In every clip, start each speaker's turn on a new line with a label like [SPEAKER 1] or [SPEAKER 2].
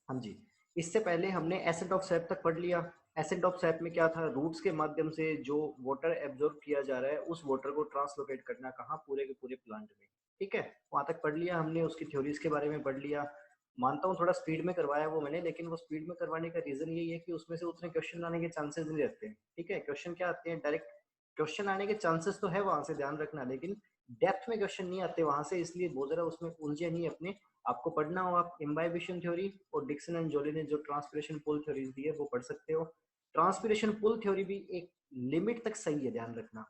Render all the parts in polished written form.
[SPEAKER 1] हाँ जी, इससे पहले हमने एसेंट ऑफ सैप तक पढ़ लिया। एसेंट ऑफ सैप में क्या था, रूट्स के माध्यम से जो वाटर एब्जॉर्ब किया जा रहा है उस वाटर को ट्रांसलोकेट करना कहाँ, पूरे के पूरे प्लांट में। ठीक है, वहां तक पढ़ लिया हमने, उसकी थ्योरीज के बारे में पढ़ लिया। मानता हूँ थोड़ा स्पीड में करवाया वो मैंने, लेकिन वो स्पीड में करवाने का रीजन यही है कि उसमें से उतने क्वेश्चन आने के चांसेस नहीं रहते हैं। ठीक है, क्वेश्चन क्या आते हैं, डायरेक्ट क्वेश्चन आने के चांसेस तो है वहां से, ध्यान रखना, लेकिन डेप्थ में क्वेश्चन नहीं आते वहां से, इसलिए बहुत जरा उसमें उलझे नहीं अपने। आपको पढ़ना हो आप इम्बाइबिशन थ्योरी और डिक्सन एंड जोली ने जो ट्रांसपिरेशन पुल थ्योरीज दी है वो पढ़ सकते हो। ट्रांसपिरेशन पुल थ्योरी भी एक लिमिट तक सही है, ध्यान रखना।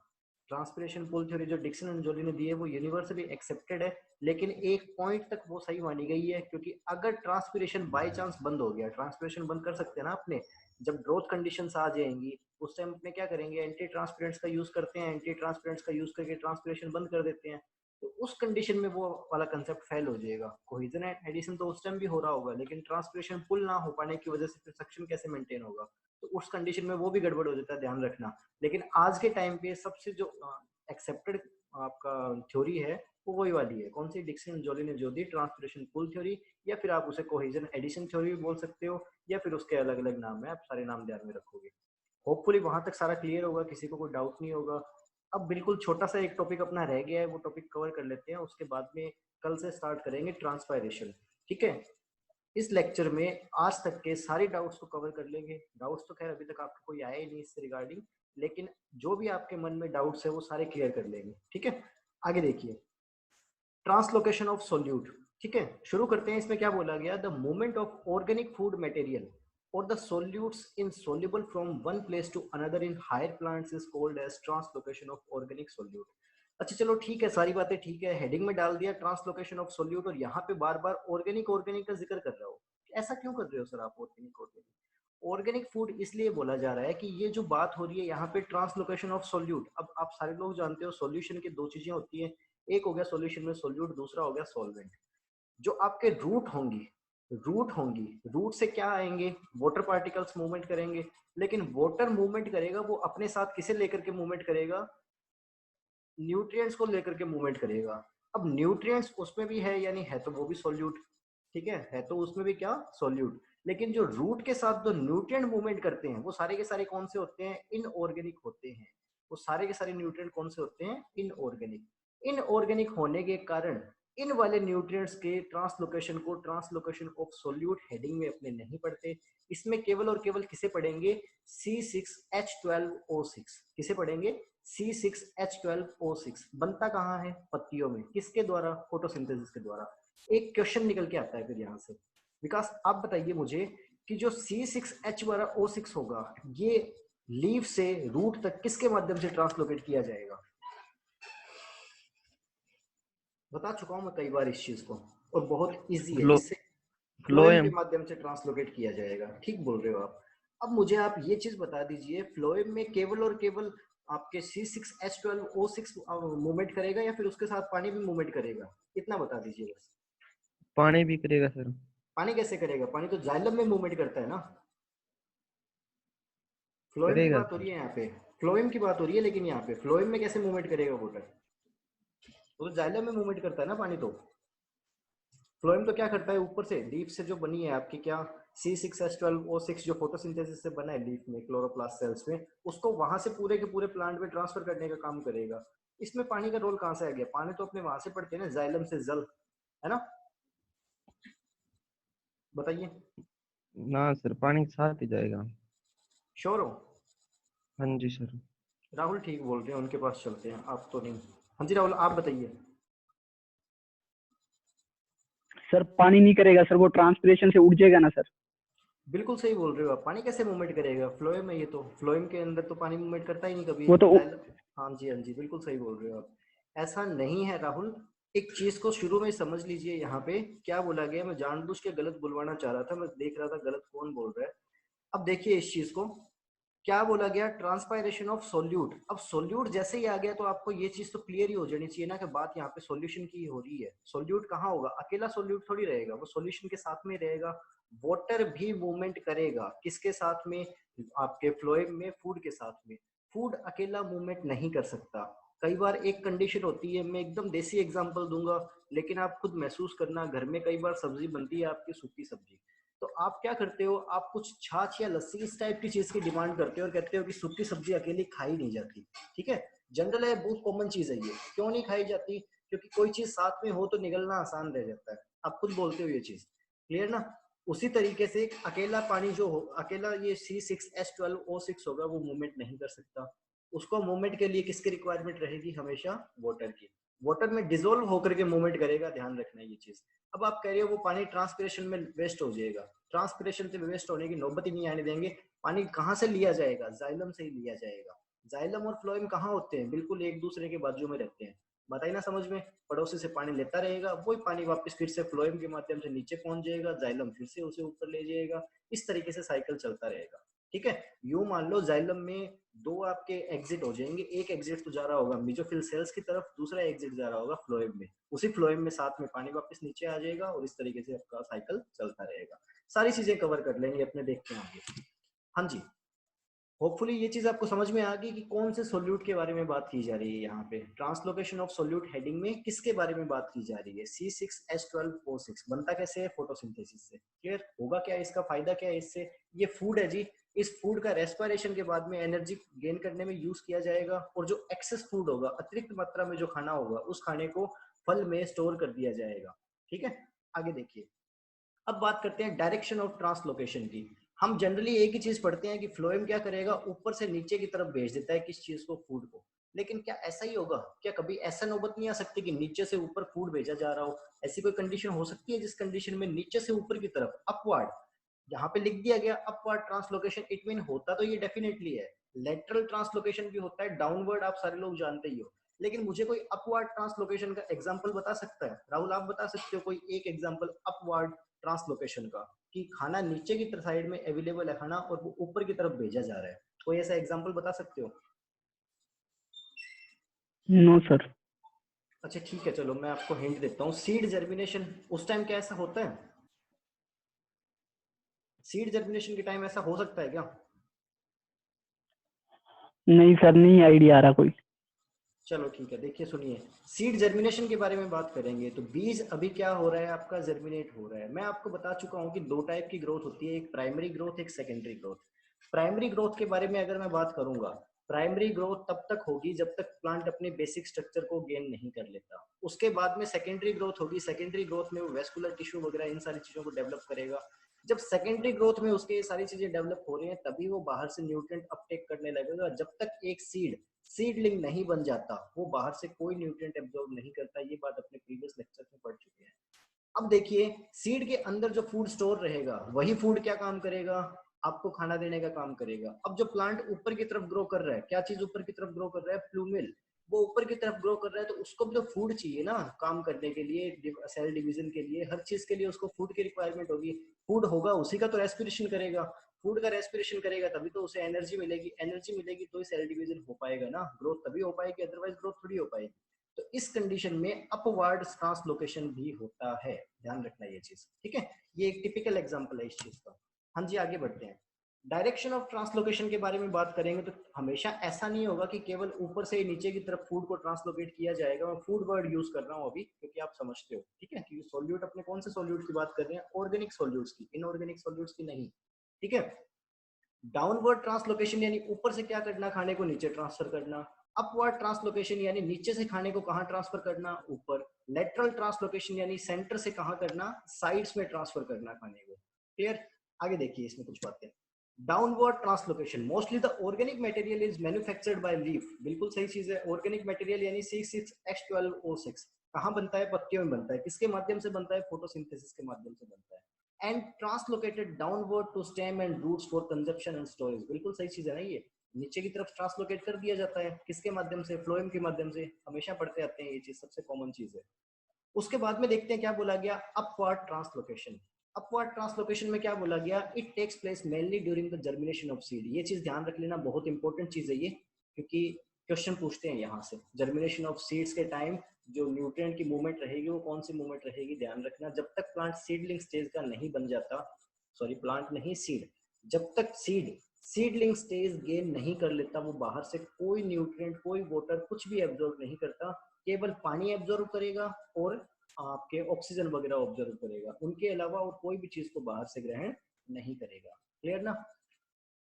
[SPEAKER 1] ट्रांसपिरेशन पुल थ्योरी जो डिक्सन एंड जोली ने दी है वो यूनिवर्सली एक्सेप्टेड है, लेकिन एक पॉइंट तक वो सही मानी गई है, क्योंकि अगर ट्रांसपिरेशन बाय चांस बंद हो गया, ट्रांसपिरेशन बंद कर सकते हैं ना अपने, जब ग्रोथ कंडीशंस आ जाएंगी उस टाइम अपने क्या करेंगे, एंटी ट्रांसपेरेंट्स का यूज करते हैं, एंटी ट्रांसपेरेंट्स का यूज करके ट्रांसपिरेशन बंद कर देते हैं। तो उस कंडीशन में वो वाला कंसेप्ट फेल हो जाएगा। कोहेजन एंड एडिशन तो उस टाइम भी हो रहा होगा, लेकिन ट्रांसपिरेशन पुल ना हो पाने की वजह से फिर सक्शन कैसे मेंटेन होगा, तो उस कंडीशन में वो भी गड़बड़ हो जाता है, ध्यान रखना। लेकिन आज के टाइम पे सबसे जो एक्सेप्टेड आपका थ्योरी है वो वही वाली है, कौन सी, डिक्सन जोली ने जो दी, ट्रांसपिरेशन पुल थ्योरी, या फिर आप उसे कोहेजन एडिशन थ्योरी भी बोल सकते हो, या फिर उसके अलग अलग नाम है, आप सारे नाम ध्यान में रखोगे। होपफुली वहां तक सारा क्लियर होगा, किसी को कोई डाउट नहीं होगा। अब बिल्कुल छोटा सा एक टॉपिक अपना रह गया है, वो टॉपिक कवर कर लेते हैं, उसके बाद में कल से स्टार्ट करेंगे ट्रांसपायरेशन। ठीक है, इस लेक्चर में आज तक के सारे डाउट्स को कवर कर लेंगे। डाउट्स तो खैर अभी तक आपको कोई आया ही नहीं इससे रिगार्डिंग, लेकिन जो भी आपके मन में डाउट्स है वो सारे क्लियर कर लेंगे। ठीक है, आगे देखिए, ट्रांसलोकेशन ऑफ सोल्यूट। ठीक है, शुरू करते हैं। इसमें क्या बोला गया, the movement of organic food material or the solutes insoluble from one place to another in higher plants is called as translocation of organic solute। अच्छा चलो ठीक है, सारी बातें ठीक है, हेडिंग में डाल दिया ट्रांसलोकेशन ऑफ सोल्यूट, और यहाँ पे बार बार ऑर्गेनिक ऑर्गेनिक का जिक्र कर रहा हो। ऐसा क्यों कर रहे हो सर आप, ऑर्गेनिक ऑर्गेनिक ऑर्गेनिक फूड इसलिए बोला जा रहा है कि ये जो बात हो रही है यहाँ पे ट्रांसलोकेशन ऑफ सोल्यूट। अब आप सारे लोग जानते हो सॉल्यूशन की दो चीजें होती है, एक हो गया सॉल्यूशन में सोल्यूट, दूसरा हो गया सॉल्वेंट। जो आपके रूट से क्या आएंगे, वाटर पार्टिकल्स मूवमेंट करेंगे, लेकिन वाटर मूवमेंट करेगा वो अपने साथ किसे लेकर के मूवमेंट करेगा, न्यूट्रिएंट्स को लेकर के मूवमेंट करेगा। अब न्यूट्रिएंट्स उसमें भी है, यानी है तो वो भी सॉल्यूट। ठीक है तो उसमें भी क्या, सॉल्यूट। लेकिन जो रूट के साथ जो न्यूट्रिएंट मूवमेंट करते हैं वो सारे के सारे कौन से होते हैं, इनऑर्गेनिक होते हैं। वो सारे के सारे न्यूट्रिएंट कौन से होते हैं, इनऑर्गेनिक। इनऑर्गेनिक होने के कारण इन वाले न्यूट्रिएंट्स के ट्रांसलोकेशन को ट्रांसलोकेशन ऑफ सोल्यूट हेडिंग में अपने नहीं पढ़ते। इसमें केवल और केवल किसे पढ़ेंगे, C6H12O6। किसे पढ़ेंगे, C6H12O6। बनता कहाँ है, पत्तियों में, किसके द्वारा, फोटोसिंथेसिस के द्वारा। एक क्वेश्चन निकल के आता है फिर यहाँ से, विकास आप बताइए मुझे कि जो C6H12O6 होगा ये लीफ से रूट तक किसके माध्यम से ट्रांसलोकेट किया जाएगा। बता चुका हूं मैं कई बार इस चीज को, और बहुत इजी है,
[SPEAKER 2] फ्लो
[SPEAKER 1] किससे, फ्लोएम के
[SPEAKER 2] फ्लोएम।
[SPEAKER 1] माध्यम से ट्रांसलोकेट किया जाएगा। ठीक बोल रहे हो आप। अब मुझे आप ये चीज बता दीजिए, फ्लोएम में केवल और केवल आपके C6H12O6 मूवमेंट करेगा, या फिर उसके साथ पानी भी मूवमेंट करेगा, इतना बता दीजिए बस।
[SPEAKER 2] पानी भी करेगा सर।
[SPEAKER 1] पानी कैसे करेगा, पानी तो जाइलम में मूवमेंट करता है ना। फ्लोएम की
[SPEAKER 2] करेगा
[SPEAKER 1] बात हो रही
[SPEAKER 2] सर।
[SPEAKER 1] है यहाँ पे, फ्लोएम की बात हो रही है, लेकिन यहाँ पे फ्लोएम में कैसे मूवमेंट करेगा वाटर, वो तो जाइलम में मूवमेंट करता है ना पानी। तो फ्लोएम तो क्या करता है, ऊपर से लीफ से जो बनी है आपकी क्या, C6H12O6 जो फोटोसिंथेसिस से बना है लीफ में, क्लोरोप्लास्ट सेल्स में, उसको वहां से पूरे के पूरे प्लांट में ट्रांसफर करने का काम करेगा। इसमें पानी का रोल कहाँ से आ गया, पानी तो अपने वहां से पड़ते हैं ना, जाइलम से जल, है ना। बताइए।
[SPEAKER 2] ना सर, पानी के साथ ही जाएगा।
[SPEAKER 1] श्योर हो।
[SPEAKER 2] हाँ जी सर।
[SPEAKER 1] राहुल ठीक बोल रहे हैं, उनके पास चलते हैं, आप तो नहीं। हाँ जी राहुल आप बताइए।
[SPEAKER 3] सर पानी नहीं करेगा सर, वो ट्रांसपिरेशन से उड़ जाएगा ना सर।
[SPEAKER 1] बिल्कुल सही बोल रहे हो आप, पानी कैसे मूवमेंट करेगा, फ्लोएम है ये तो, फ्लोएम के अंदर तो पानी मूवमेंट करता ही नहीं कभी,
[SPEAKER 3] वो तो
[SPEAKER 1] जाइलम। हाँ जी हाँ जी, बिल्कुल सही बोल रहे हो आप। ऐसा नहीं है राहुल, एक चीज को शुरू में समझ लीजिए, यहाँ पे क्या बोला गया, मैं जानबूझ के गलत बुलवाना चाह रहा था, मैं देख रहा था गलत कौन बोल रहा है। अब देखिए इस चीज को, क्या बोला गया, ट्रांसपायरेशन ऑफ सोल्यूट। अब सोल्यूट जैसे ही आ गया तो आपको ये चीज तो क्लियर ही हो जानी चाहिए ना कि बात यहाँ पे सॉल्यूशन की हो रही है। सोल्यूट कहाँ होगा, अकेला सोल्यूट थोड़ी रहेगा, वो सॉल्यूशन के साथ में रहेगा। वाटर भी मूवमेंट करेगा, किसके साथ में, आपके फ्लोएम में, फूड के साथ में। फूड अकेला मूवमेंट नहीं कर सकता। कई बार एक कंडीशन होती है, मैं एकदम देसी एग्जांपल दूंगा, लेकिन आप खुद महसूस करना, घर में कई बार सब्जी बनती है आपकी, सूखी सब्जी, तो आप क्या करते हो, आप कुछ छाछ या लस्सी इस टाइप की चीज की डिमांड करते हो और कहते हो कि सूखी सब्जी अकेली खाई नहीं जाती। ठीक है, जनरल है, बहुत कॉमन चीज है ये। क्यों नहीं खाई जाती? क्योंकि कोई चीज साथ में हो तो निगलना आसान रह जाता है, आप खुद बोलते हो ये चीज, क्लियर ना। उसी तरीके से अकेला पानी जो हो, अकेला ये C6H12O6 होगा, वो मूवमेंट नहीं कर सकता। उसको मूवमेंट के लिए किसकी रिक्वायरमेंट रहेगी? हमेशा वाटर की। वाटर में डिजोल्व होकर के मूवमेंट करेगा, ध्यान रखना ये चीज। अब आप कह रहे हो वो पानी ट्रांसपिरेशन में वेस्ट हो जाएगा, ट्रांसपिरेशन से वेस्ट होने की नौबत ही नहीं आने देंगे। पानी कहाँ से लिया जाएगा? जाइलम से ही लिया जाएगा। जाइलम और फ्लोएम कहाँ होते हैं? बिल्कुल एक दूसरे के बाजू में रहते हैं। बताइए ना समझ में, पड़ोसी से पानी लेता रहेगा, वही पानी वापस फिर से फ्लोएम के माध्यम से नीचे पहुंच जाएगा, जाइलम फिर से उसे ऊपर ले जाएगा, इस तरीके से साइकिल चलता रहेगा। ठीक है, यूं मान लो जाइलम में दो आपके एग्जिट हो जाएंगे, एक एग्जिट तो जा रहा होगा मेसोफिल सेल्स की तरफ, दूसरा एग्जिट जा रहा होगा फ्लोएम में, उसी फ्लोएम में साथ में पानी वापस नीचे आ जाएगा और इस तरीके से आपका साइकिल चलता रहेगा। सारी चीजें कवर कर लेंगे अपने, देखते हैं आगे। हाँ जी, होपफुली ये चीज आपको समझ में आ गई कि कौन से सोल्यूट के बारे में बात की जा रही है। यहाँ पे ट्रांसलोकेशन ऑफ सोल्यूट हेडिंग में किसके बारे में बात की जा रही है? C6H12O6 बनता कैसे है? फोटोसिंथेसिस से। क्लियर होगा क्या? इसका फायदा क्या है इससे? ये फूड है जी, इस फूड का रेस्पिरेशन के बाद में एनर्जी गेन करने में यूज किया जाएगा, और जो एक्सेस फूड होगा, अतिरिक्त मात्रा में जो खाना होगा, उस खाने को फल में स्टोर कर दिया जाएगा। ठीक है, आगे देखिए। अब बात करते हैं डायरेक्शन ऑफ ट्रांसलोकेशन की। हम जनरली एक ही चीज पढ़ते हैं कि फ्लोएम क्या करेगा, ऊपर से नीचे की तरफ भेज देता है किस चीज को? फूड को। लेकिन क्या ऐसा ही होगा? क्या कभी ऐसा नौबत नहीं आ सकती कि नीचे से ऊपर फूड भेजा जा रहा हो? ऐसी कोई कंडीशन हो सकती है जिस कंडीशन में नीचे से ऊपर की तरफ, अपवर्ड, यहाँ पे लिख दिया गया अपवर्ड ट्रांसलोकेशन, इट मीन होता तो ये डेफिनेटली है। लेटरल ट्रांसलोकेशन भी होता है, डाउनवर्ड आप सारे लोग जानते ही हो। लेकिन मुझे कोई अपवर्ड ट्रांसलोकेशन का एग्जांपल बता सकता है? राहुल आप बता सकते हो कोई एक एग्जांपल अपवर्ड ट्रांसलोकेशन का, कि खाना नीचे की साइड में अवेलेबल है खाना और वो ऊपर की तरफ भेजा जा रहा है? कोई ऐसा एग्जांपल बता सकते हो?
[SPEAKER 3] No sir.
[SPEAKER 1] अच्छा ठीक है, चलो मैं आपको हिंट देता हूँ। सीड जर्मिनेशन, उस टाइम क्या ऐसा होता है? सीड जर्मिनेशन के टाइम ऐसा हो सकता है क्या?
[SPEAKER 3] नहीं सर, नहीं आइडिया आ रहा कोई।
[SPEAKER 1] चलो ठीक है, देखिए सुनिए, सीड जर्मिनेशन के बारे में बात करेंगे। तो बीज अभी क्या हो रहा है आपका? जर्मिनेट हो रहा है। मैं आपको बता चुका हूँ कि दो टाइप की ग्रोथ होती है, एक प्राइमरी ग्रोथ, एक सेकेंडरी ग्रोथ। प्राइमरी ग्रोथ के बारे में अगर मैं बात करूंगा, प्राइमरी ग्रोथ तब तक होगी जब तक प्लांट अपने बेसिक स्ट्रक्चर को गेन नहीं कर लेता। उसके बाद में सेकेंडरी ग्रोथ होगी। सेकेंडरी ग्रोथ में वो वेस्कुलर टिश्यू वगैरह इन सारी चीजों को डेवलप करेगा। जब सेकेंडरी ग्रोथ में उसके ये सारी चीजें डेवलप हो रही हैं, तभी वो बाहर से न्यूट्रिएंट अपटेक करने लगेगा। जब तक एक सीडलिंग नहीं बन जाता, वो बाहर से कोई न्यूट्रिएंट एब्जॉर्ब नहीं करता। ये बात अपने प्रीवियस लेक्चर में पढ़ चुके हैं। अब देखिए, सीड के अंदर जो फूड स्टोर रहेगा, वही फूड क्या काम करेगा? आपको खाना देने का काम करेगा। अब जो प्लांट ऊपर की तरफ ग्रो कर रहा है, क्या चीज ऊपर की तरफ ग्रो कर रहा है? प्लूमिल। वो ऊपर की तरफ ग्रो कर रहा है, तो उसको भी तो फूड चाहिए ना काम करने के लिए, सेल डिवीजन के लिए, हर चीज के लिए उसको फूड की रिक्वायरमेंट होगी। फूड होगा, उसी का तो रेस्पिरेशन करेगा। फूड का रेस्पिरेशन करेगा तभी तो उसे एनर्जी मिलेगी, एनर्जी मिलेगी तो ही सेल डिवीजन हो पाएगा ना, ग्रोथ तभी हो पाएगी, अदरवाइज ग्रोथ थोड़ी हो पाएगी। तो इस कंडीशन में अपवर्ड ट्रांसलोकेशन भी होता है, ध्यान रखना ये चीज। ठीक है, ये एक टिपिकल एग्जांपल है इस चीज का। हाँ जी, आगे बढ़ते हैं। डायरेक्शन ऑफ ट्रांसलोकेशन के बारे में बात करेंगे तो हमेशा ऐसा नहीं होगा कि केवल ऊपर से नीचे की तरफ फूड को ट्रांसलोकेट किया जाएगा। मैं फूड वर्ड यूज कर रहा हूँ अभी, क्योंकि आप समझते हो। ठीक है, क्योंकि सोल्यूट अपने कौन से सोल्यूट की बात कर रहे हैं? ऑर्गेनिक सोल्यूट्स की, इनऑर्गेनिक सोल्यूट्स की नहीं। ठीक है, डाउनवर्ड ट्रांसलोकेशन यानी ऊपर से क्या करना? खाने को नीचे ट्रांसफर करना। अपवर्ड ट्रांसलोकेशन यानी नीचे से खाने को कहाँ ट्रांसफर करना? ऊपर। लेटरल ट्रांसलोकेशन यानी सेंटर से कहाँ करना? साइड्स में ट्रांसफर करना खाने को। क्लियर? आगे देखिए इसमें कुछ बातें। Downward translocation, mostly the organic material is manufactured by leaf. बिल्कुल सही चीज है। ऑर्गेनिक मटेरियल यानी C6H12O6 कहाँ बनता है? पत्तियों में बनता है। किसके माध्यम से बनता है? फोटोसिंथेसिस के माध्यम से बनता है। And translocated downward to stem and roots for consumption and storage. बिल्कुल सही चीज है ना ये, नीचे की तरफ ट्रांसलोकेट कर दिया जाता है। किसके माध्यम से? फ्लोएम के माध्यम से। हमेशा पढ़ते आते हैं ये चीज, सबसे कॉमन चीज है। उसके बाद में देखते हैं क्या बोला गया, अपवर्ड ट्रांसलोकेशन। अपवर्ड ट्रांसलोकेशन में क्या बोला गया? It takes place mainly during the germination of seed. ये चीज ध्यान रख लेना, बहुत इंपॉर्टेंट चीज है ये, क्योंकि क्वेश्चन पूछते हैं यहाँ से। जर्मिनेशन ऑफ सीड्स के टाइम जो न्यूट्रिएंट की मूवमेंट रहेगी, वो कौन सी मूवमेंट रहेगी? ध्यान रखना। जब तक प्लांट सीडलिंग स्टेज का नहीं बन जाता, सॉरी प्लांट नहीं सीड, जब तक सीडलिंग स्टेज गेन नहीं कर लेता, वो बाहर से कोई न्यूट्रिएंट, कोई वाटर, कुछ भी एब्जॉर्ब नहीं करता। केवल पानी एब्जॉर्ब करेगा और आपके ऑक्सीजन वगैरह ऑब्जर्व करेगा, उनके अलावा और कोई भी चीज को बाहर से ग्रहण नहीं करेगा। क्लियर ना?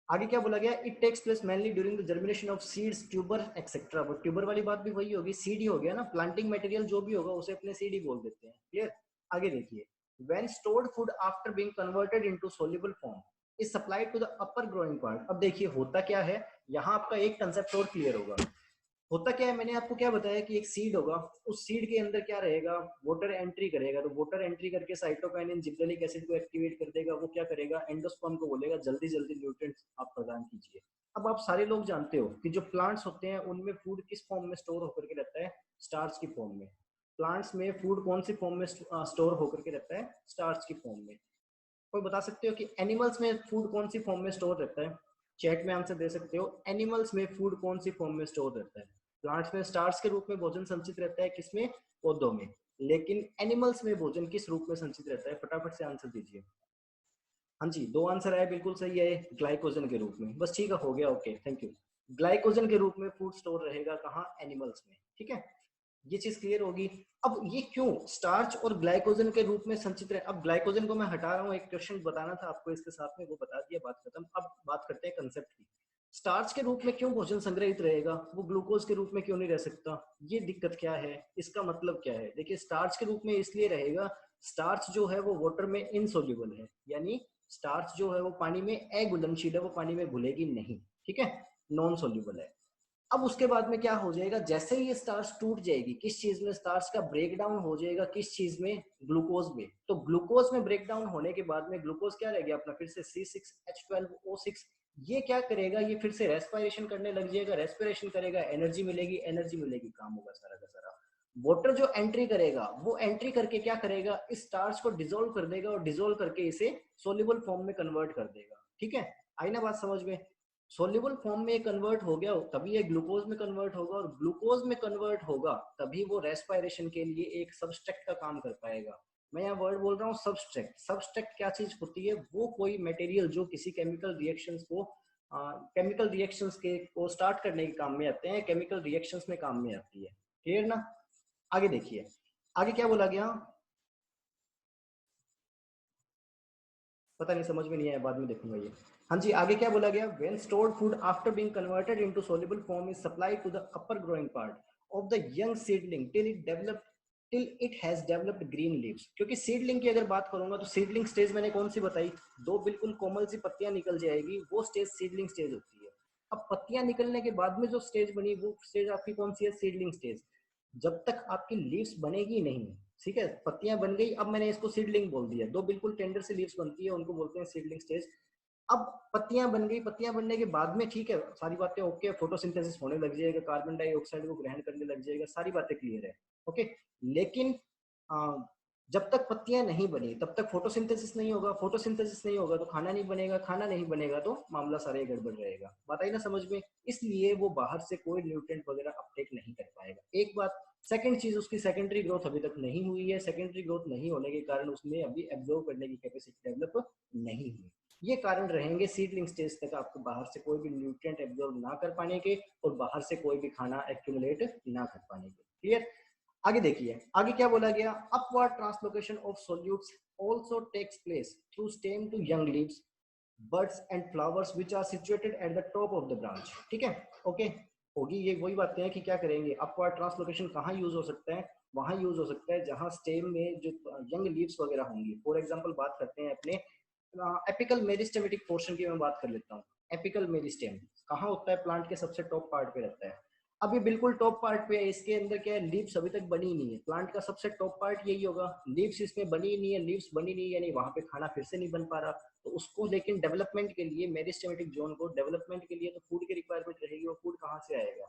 [SPEAKER 1] आगे क्या बोला गया, it takes place mainly during the germination of seeds, tuber etcetera. वो ट्यूबर वाली बात भी वही होगी, सीड ही हो गया ना, प्लांटिंग मटेरियल जो भी होगा उसे अपने सीड ही बोल देते हैं। क्लियर? आगे देखिए, when stored food after being converted into soluble form is supplied to the upper growing part. अब देखिए होता क्या है, यहाँ आपका एक कंसेप्ट और क्लियर होगा। होता क्या है, मैंने आपको क्या बताया कि एक सीड होगा, उस सीड के अंदर क्या रहेगा, वाटर एंट्री करेगा, तो वाटर एंट्री करके साइटोकाइनिन जिब्रेलिक एसिड को एक्टिवेट कर देगा। वो क्या करेगा, एंडोस्पर्म को बोलेगा जल्दी जल्दी न्यूट्रिएंट्स आप प्रदान कीजिए। अब आप सारे लोग जानते हो कि जो प्लांट्स होते हैं उनमें फूड किस फॉर्म में स्टोर होकर के रहता है, स्टार्च की फॉर्म में। प्लांट्स में फूड कौन सी फॉर्म में स्टोर होकर के रहता है, स्टार्च की फॉर्म में। कोई बता सकते हो कि एनिमल्स में फूड कौन सी फॉर्म में स्टोर रहता है? चैट में आंसर दे सकते हो, एनिमल्स में फूड कौन सी फॉर्म में स्टोर रहता है? प्लांट्स में स्टार्च के रूप में भोजन संचित रहता है, किसमें, पौधों में। लेकिन एनिमल्स में भोजन किस रूप में संचित रहता है? फटाफट से आंसर दीजिए। हाँ जी, दो आंसर आए, बिल्कुल सही है, ग्लाइकोजन के रूप में। बस ठीक है, हो गया, ओके थैंक यू। ग्लाइकोजन के रूप में फूड स्टोर रहेगा कहाँ, एनिमल्स में। ठीक है, ये चीज क्लियर होगी। अब ये क्यों स्टार्च और ग्लाइकोजन के रूप में संचित रहे। अब ग्लाइकोजन को मैं हटा रहा हूँ, एक क्वेश्चन बताना था आपको इसके साथ में, वो बता दिया, बात खत्म। अब बात करते हैं कंसेप्ट की। स्टार्च के रूप में क्यों भोजन संग्रहित रहेगा, वो ग्लूकोज के रूप में क्यों नहीं रह सकता? ये दिक्कत क्या है, इसका मतलब क्या है? देखिए स्टार्च के रूप में इसलिए रहेगा, स्टार्च जो है वो वाटर में इनसोल्यूबल है, यानी स्टार्च जो है वो पानी में अघुलनशील है, वो पानी में घुलेगी नहीं। ठीक है, नॉन सोल्यूबल है। अब उसके बाद में क्या हो जाएगा, जैसे ही ये स्टार्च टूट जाएगी, किस चीज में स्टार्च का ब्रेक डाउन हो जाएगा, किस चीज में, ग्लूकोज में। तो ग्लूकोज में ब्रेक डाउन होने के बाद में ग्लूकोज क्या रह गया अपना, फिर से C6H12O6। ये क्या करेगा, ये फिर से रेस्पिरेशन करने लग जाएगा, रेस्पिरेशन करेगा, एनर्जी मिलेगी, एनर्जी मिलेगी, काम होगा सारा का सारा। वाटर जो एंट्री करेगा, वो एंट्री करके क्या करेगा, इस स्टार्च को डिसोल्व कर देगा, और डिसोल्व करके इसे सोल्यूबल फॉर्म में कन्वर्ट कर देगा। ठीक है, आई ना बात समझ में? सोल्यूबल फॉर्म में कन्वर्ट हो गया तभी ये ग्लूकोज में कन्वर्ट होगा, और ग्लूकोज में कन्वर्ट होगा तभी वो रेस्पिरेशन के लिए एक सबस्ट्रेक्ट का काम कर पाएगा। मैं यहाँ वर्ड बोल रहा हूँ सबस्ट्रेक्ट। सबस्ट्रेक्ट क्या चीज होती है, वो कोई मटेरियल जो किसी केमिकल रिएक्शंस को केमिकल रिएक्शंस के को स्टार्ट करने के काम में आते हैं, केमिकल रिएक्शंस में काम में आती है। क्लियर ना? आगे देखिए, आगे क्या बोला गया, पता नहीं, समझ में नहीं आया, बाद में देखूंगा ये। हाँ जी, आगे क्या बोला गया, when stored food after being converted into soluble form is supplied to the upper growing part of the young seedling till it has developed green leaves. क्योंकि सीडलिंग की अगर बात करूंगा तो सीडलिंग स्टेज मैंने कौन सी बताई, दो बिल्कुल कोमल सी पत्तियां निकल जाएगी, वो स्टेज सीडलिंग स्टेज होती है। अब पत्तियां निकलने के बाद में जो स्टेज बनी, वो स्टेज आपकी कौन सी है, सीडलिंग स्टेज। जब तक आपकी लीव्स बनेगी नहीं, ठीक है, पत्तियां बन गई, अब मैंने इसको सीडलिंग बोल दिया, दो बिल्कुल टेंडर से लीव्स बनती है, उनको बोलते हैं सीडलिंग स्टेज। अब पत्तियां बन गई, पत्तियां बनने के बाद में ठीक है, सारी बातें ओके, फोटोसिंथेसिस होने लग जाएगा, कार्बन डाइऑक्साइड को ग्रहण करने लग जाएगा, सारी बातें क्लियर है, ओके। लेकिन जब तक पत्तियां नहीं बनी तब तक फोटोसिंथेसिस नहीं होगा, फोटोसिंथेसिस नहीं होगा तो खाना नहीं बनेगा, खाना नहीं बनेगा तो मामला सारे गड़बड़ रहेगा। बात आई ना समझ में? इसलिए वो बाहर से कोई न्यूट्रिएंट वगैरह अपटेक नहीं कर पाएगा, एक बात। सेकंड चीज, उसकी सेकेंडरी ग्रोथ अभी तक नहीं हुई है, सेकेंडरी ग्रोथ नहीं होने के कारण उसमें अभी एब्जॉर्व करने की कैपेसिटी डेवलप नहीं हुई। ये कारण रहेंगे सीडलिंग स्टेज तक आपको बाहर से कोई भी न्यूट्रिएंट एब्जॉर्ब ना कर पाने के, और बाहर से कोई भी खाना एक्यूमुलेट ना कर पाने के। क्लियर? आगे देखिए, आगे क्या बोला गया, upward translocation of solutes also takes place through stem to young leaves, buds and flowers which are situated at the top of the branch. ठीक है, ओके, होगी ये वही बातें हैं कि क्या करेंगे, अपवर्ड ट्रांसलोकेशन कहाँ यूज हो सकता है, वहां यूज हो सकता है जहां स्टेम में जो यंग लीव्स वगैरह होंगी। फॉर एग्जांपल बात करते हैं अपने एपिकल मेरिस्टेमेटिक पोर्शन की मैं बात कर लेता हूँ। एपिकल मेरिस्टेम कहाँ होता है, प्लांट के सबसे टॉप पार्ट पे रहता है। अभी बिल्कुल टॉप पार्ट पे है, इसके अंदर क्या है, लीव्स अभी तक बनी ही नहीं है, प्लांट का सबसे टॉप पार्ट यही होगा, लीव्स इसमें बनी ही नहीं है, लीव्स बनी नहीं है यानी वहां पे खाना फिर से नहीं बन पा रहा। तो उसको लेकिन डेवलपमेंट के लिए, मेरिस्टेमेटिक जोन को डेवलपमेंट के लिए तो फूड की रिक्वायरमेंट रहेगी, वो फूड कहाँ से आएगा,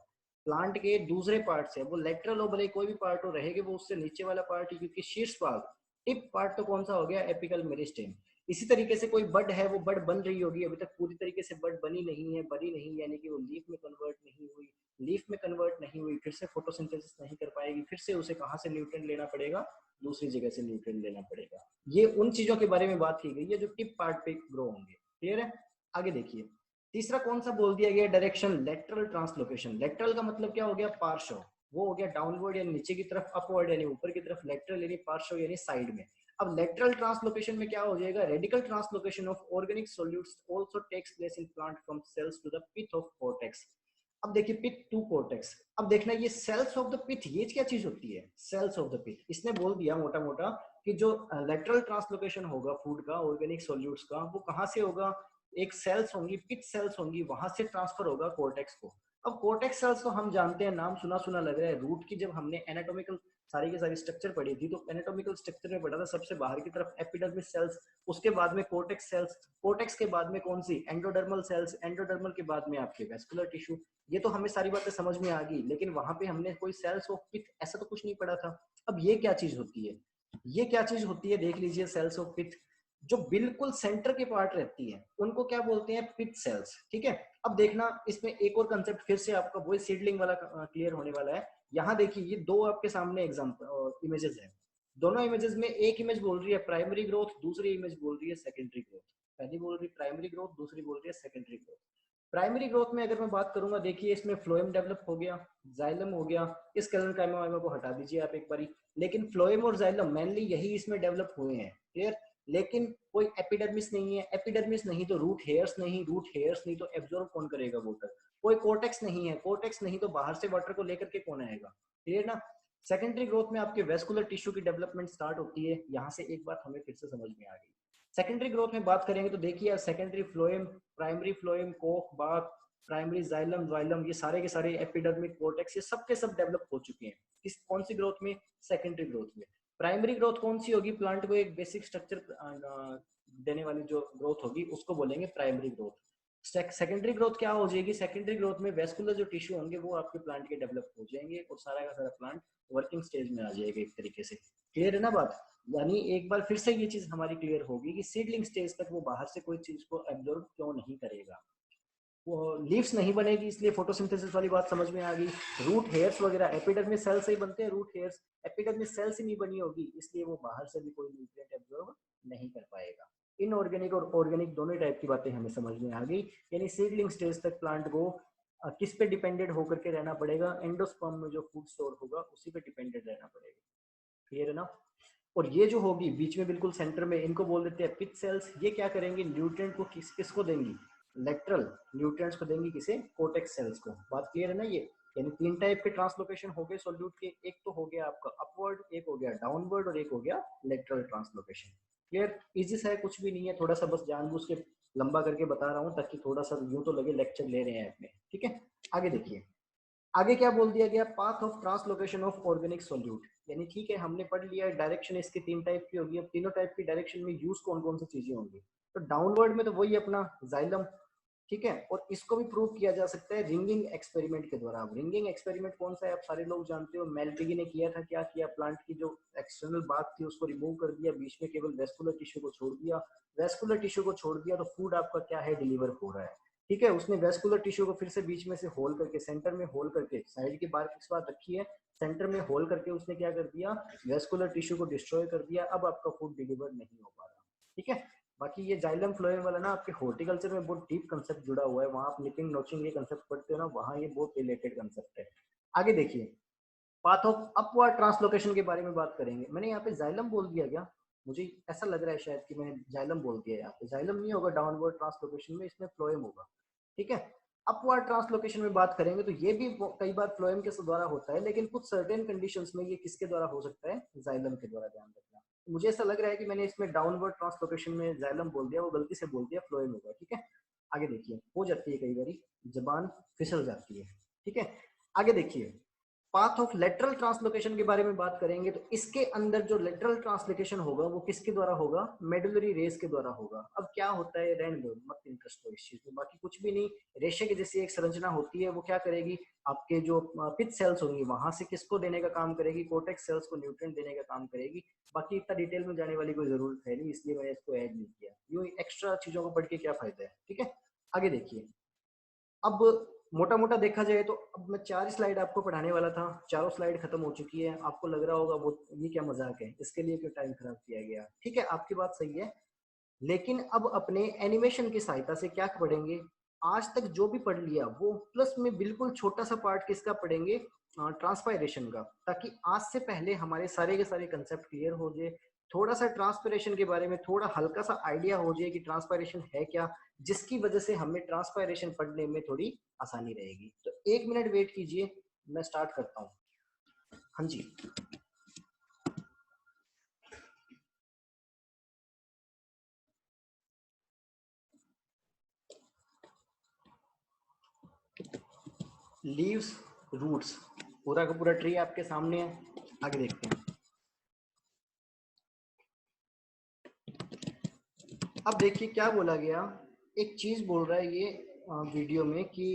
[SPEAKER 1] प्लांट के दूसरे पार्ट से, वो लेटरल हो भले कोई भी पार्ट हो, रहेगी वो उससे नीचे वाला पार्ट ही, क्योंकि शीर्ष भाग, टिप पार्ट तो कौन सा हो गया, एपिकल मेरिस्टेम। इसी तरीके से कोई बड है, वो बड बन रही होगी, अभी तक पूरी तरीके से बड बनी नहीं है, बनी नहीं यानी कि वो लीफ में कन्वर्ट नहीं हुई, लीफ में कन्वर्ट नहीं हुई, फिर से फोटोसिंथेसिस नहीं कर पाएगी, फिर से उसे कहाँ से न्यूट्रिएंट लेना पड़ेगा, दूसरी जगह से न्यूट्रिएंट लेना पड़ेगा। ये उन चीजों के बारे में बात की गई है जो टिप पार्ट पे ग्रो होंगे। क्लियर है? आगे देखिए, तीसरा कौन सा बोल दिया गया, डायरेक्शन, लेटरल ट्रांसलोकेशन। लेटरल का मतलब क्या हो गया, पार्श्व, वो हो गया डाउनवर्ड यानी नीचे की तरफ, अपवर्ड यानी ऊपर की तरफ, लेटरल यानी पार्श्व यानी साइड में। अब लेटरल ट्रांसलोकेशन में क्या हो जाएगा, radial translocation of organic solutes also takes place in plant from cells to the pith of cortex. अब देखिए पिथ टू कोर्टेक्स, अब देखना ये सेल्स ऑफ द पिथ ये क्या चीज होती है, सेल्स ऑफ द पिथ। इसने बोल दिया मोटा मोटा कि जो लेटरल ट्रांसलोकेशन होगा फूड का, ऑर्गेनिक सॉल्यूट्स का, वो कहाँ से होगा, एक सेल्स होंगी, पिथ सेल्स होंगी, वहां से ट्रांसफर होगा कोर्टेक्स को। अब कोर्टेक्स सेल्स तो हम जानते हैं, नाम सुना सुना लग रहा है, रूट की जब हमने एनाटॉमिकल सारी की सारी स्ट्रक्चर पढ़ी थी तो एनाटॉमिकल स्ट्रक्चर में पढ़ा था सबसे बाहर की तरफ एपिडर्मिस सेल्स, उसके बाद में कोर्टेक्स सेल्स, कोर्टेक्स के बाद में कौन सी, एंडोडर्मल सेल्स, एंडोडर्मल के बाद में आपके वेस्कुलर टिश्यू। ये तो हमें सारी बातें समझ में आ गई, लेकिन वहां पे हमने कोई सेल्स ऑफ पिथ ऐसा तो कुछ नहीं पढ़ा था। अब ये क्या चीज होती है, ये क्या चीज होती है, देख लीजिए सेल्स ऑफ पिथ जो बिल्कुल सेंटर के पार्ट रहती है उनको क्या बोलते हैं, पिथ सेल्स। ठीक है, अब देखना इसमें एक और कंसेप्ट फिर से आपका वही सीडलिंग वाला क्लियर होने वाला है। यहाँ देखिए ये दो आपके सामने एग्जांपल इमेजेस हैं, दोनों इमेजेस में एक इमेज बोल रही है प्राइमरी ग्रोथ, दूसरी इमेज बोल रही है सेकेंडरी ग्रोथ। पहली बोल रही है प्राइमरी ग्रोथ, दूसरी बोल रही है सेकेंडरी ग्रोथ। प्राइमरी ग्रोथ में अगर मैं बात करूंगा, देखिए इसमें फ्लोएम डेवलप हो गया, जाइलम हो गया, इस कलर को हटा दीजिए आप एक बारी, लेकिन फ्लोएम और जाइलम मेनली यही इसमें डेवलप हुए हैं, क्लियर। लेकिन कोई एपिडर्मिस नहीं है, एपिडर्मिस नहीं तो रूट हेयर्स नहीं, रूट हेयर्स नहीं तो एब्जॉर्ब कौन करेगा वाटर, कोई कोर्टेक्स नहीं है, कोर्टेक्स नहीं तो बाहर से वाटर को लेकर के कौन आएगा, क्लियर ना। सेकेंडरी ग्रोथ में आपके वेस्कुलर टिश्यू की डेवलपमेंट स्टार्ट होती है, यहाँ से एक बात हमें फिर से समझ में आ गई। सेकेंडरी ग्रोथ में बात करेंगे तो देखिए secondary phloem, primary phloem, Coke, बाक, प्राइमरी जाइलम, जाइलम, ये सारे के सारे एपिडर्मिक कोर्टेक्स ये सब के सब डेवलप हो चुके हैं। किस कौन सी ग्रोथ में, सेकेंडरी ग्रोथ में। प्राइमरी ग्रोथ कौन सी होगी, प्लांट को एक बेसिक स्ट्रक्चर देने वाली जो ग्रोथ होगी उसको बोलेंगे प्राइमरी ग्रोथ। सेकेंडरी ग्रोथ क्या हो जाएगी, सेकेंडरी ग्रोथ में वेस्कुलर जो टिश्यू होंगे वो आपके प्लांट के डेवलप हो जाएंगे और सारा का सारा प्लांट वर्किंग स्टेज में आ जाएगा एक तरीके से, क्लियर है ना बात। यानी एक बार फिर से ये चीज हमारी क्लियर होगी कि सीडलिंग स्टेज तक वो बाहर से कोई चीज को एब्जॉर्ब क्यों नहीं करेगा, वो लीव्स नहीं बनेगी, इसलिए फोटोसिंथेसिस वाली बात समझ में आ गई। रूट हेयर्स वगैरह एपिडर्मिस सेल से ही बनते हैं, रूट हेयर्स एपिडर्मिस सेल से नहीं बनी होगी, इसलिए वो बाहर से भी कोई न्यूट्रिएंट एब्जॉर्ब नहीं कर पाएगा। इनऑर्गेनिक और ऑर्गेनिक दोनों टाइप की बातें हमें समझ में आ गई। यानी सीडलिंग स्टेज तक प्लांट को किस पे डिपेंडेंट होकर के रहना पड़ेगा, एंडोस्पर्म में जो फूड स्टोर होगा उसी पे डिपेंडेंट रहना पड़ेगा, क्लियर है ना। और ये जो होगी बीच में बिल्कुल सेंटर में, इनको बोल देते हैं पिथ सेल्स। ये क्या करेंगे, न्यूट्रिएंट को किसको देंगी, लेटरल न्यूट्रिएंट्स को देंगी, किसे, कोर्टेक्स सेल्स को। बात क्लियर है ना ये। यानी तीन टाइप के ट्रांसलोकेशन हो गए सॉल्यूट के, एक तो हो गया आपका अपवर्ड, एक हो गया डाउनवर्ड और एक हो गया लेटरल ट्रांसलोकेशन। क्लियर, इजी सा है, कुछ भी नहीं है, थोड़ा सा बस जानबूझ के लंबा करके बता रहा हूँ ताकि थोड़ा सा यूं तो लगे लेक्चर ले रहे हैं अपने, ठीक है। आगे देखिए, आगे क्या बोल दिया गया, path of translocation of organic solute. यानी ठीक है हमने पढ़ लिया डायरेक्शन इसकी तीन टाइप की होगी, अब तीनों टाइप की डायरेक्शन में यूज कौन कौन सी चीजें होंगी। तो डाउनवर्ड में तो वही अपना जाइलम, ठीक है, और इसको भी प्रूव किया जा सकता है रिंगिंग एक्सपेरिमेंट के द्वारा। रिंगिंग एक्सपेरिमेंट कौन सा है आप सारे लोग जानते हो, मेल्टिगी ने किया था। क्या किया, प्लांट की जो एक्सटर्नल बात थी उसको रिमूव कर दिया, बीच में केवल वेस्कुलर टिश्यू को छोड़ दिया, वेस्कुलर टिश्यू को छोड़ दिया तो फूड आपका क्या है, डिलीवर हो रहा है, ठीक है। उसने वेस्कुलर टिश्यू को फिर से बीच में से होल करके, सेंटर में होल करके, साइड की बार किस बात रखी है, सेंटर में होल करके उसने क्या कर दिया, वेस्कुलर टिश्यू को डिस्ट्रॉय कर दिया। अब आपका फूड डिलीवर नहीं हो पा रहा, ठीक है। बाकी ये जाइलम फ्लोएम वाला ना आपके हॉर्टिकल्चर में बहुत डीप कंसेप्ट जुड़ा हुआ है, वहां आप निपिंग नोचिंग ये कंसेप्ट पढ़ते हो ना, वहां ये बहुत रिलेटेड कंसेप्ट है। आगे देखिए, पाथ ऑफ अपवर्ड ट्रांसलोकेशन के बारे में बात करेंगे। मैंने यहाँ पे जाइलम बोल दिया क्या, मुझे ऐसा लग रहा है शायद कि मैंने जाइलम बोल दिया, यहाँ पे जाइलम नहीं होगा डाउनवर्ड ट्रांसलोकेशन में, इसमें फ्लोएम होगा, ठीक है। अपवर्ड ट्रांसलोकेशन में बात करेंगे तो ये भी कई बार फ्लोएम के द्वारा होता है, लेकिन कुछ सर्टेन कंडीशंस में ये किसके द्वारा हो सकता है, जाइलम के द्वारा, ध्यान रखना। मुझे ऐसा लग रहा है कि मैंने इसमें डाउनवर्ड ट्रांसलोकेशन में जाइलम बोल दिया, वो गलती से बोल दिया, फ्लोएम होगा, ठीक है। आगे देखिए, हो जाती है कई बारी, जबान फिसल जाती है, ठीक है। आगे देखिए, पाथ ऑफ लेटरल ट्रांसलोकेशन के बारे में बात करेंगे तो इसके अंदर जो लेटरल ट्रांसलोकेशन होगा वो किसके द्वारा होगा, मेडुलरी रेस के द्वारा होगा। अब क्या होता है, रहने दो, मत इंटरेस्ट हो इस चीज में, बाकी कुछ भी नहीं। रेशे की जैसी एक संरचना होती है, वो क्या करेगी, आपके जो पिथ सेल्स होंगी वहां से किसको देने का काम करेगी, कोर्टेक्स सेल्स को न्यूट्रिएंट देने का काम करेगी। बाकी इतना डिटेल में जाने वाली कोई जरूरत है नहीं, इसलिए मैंने इसको ऐड नहीं किया। यूं एक्स्ट्रा चीजों को पढ़ के क्या फायदा है, ठीक है। आगे देखिए, अब मोटा मोटा देखा जाए तो अब मैं 4 स्लाइड आपको पढ़ाने वाला था, चारों स्लाइड खत्म हो चुकी है। आपको लग रहा होगा वो ये क्या मजाक है, इसके लिए क्यों टाइम खराब किया गया, ठीक है, आपकी बात सही है। लेकिन अब अपने एनिमेशन की सहायता से क्या पढ़ेंगे, आज तक जो भी पढ़ लिया वो प्लस में बिल्कुल छोटा सा पार्ट किसका पढ़ेंगे, ट्रांसपायरेशन का, ताकि आज से पहले हमारे सारे के सारे कंसेप्ट क्लियर हो जाए, थोड़ा सा ट्रांसपायरेशन के बारे में थोड़ा हल्का सा आइडिया हो जाए कि ट्रांसपायरेशन है क्या, जिसकी वजह से हमें ट्रांसपायरेशन पढ़ने में थोड़ी आसानी रहेगी। तो 1 मिनट वेट कीजिए, मैं स्टार्ट करता हूँ। हाँ जी, लीव्स रूट्स, पूरा का पूरा ट्री आपके सामने है, आगे देखते हैं। अब देखिए क्या बोला गया, एक चीज बोल रहा है ये वीडियो में कि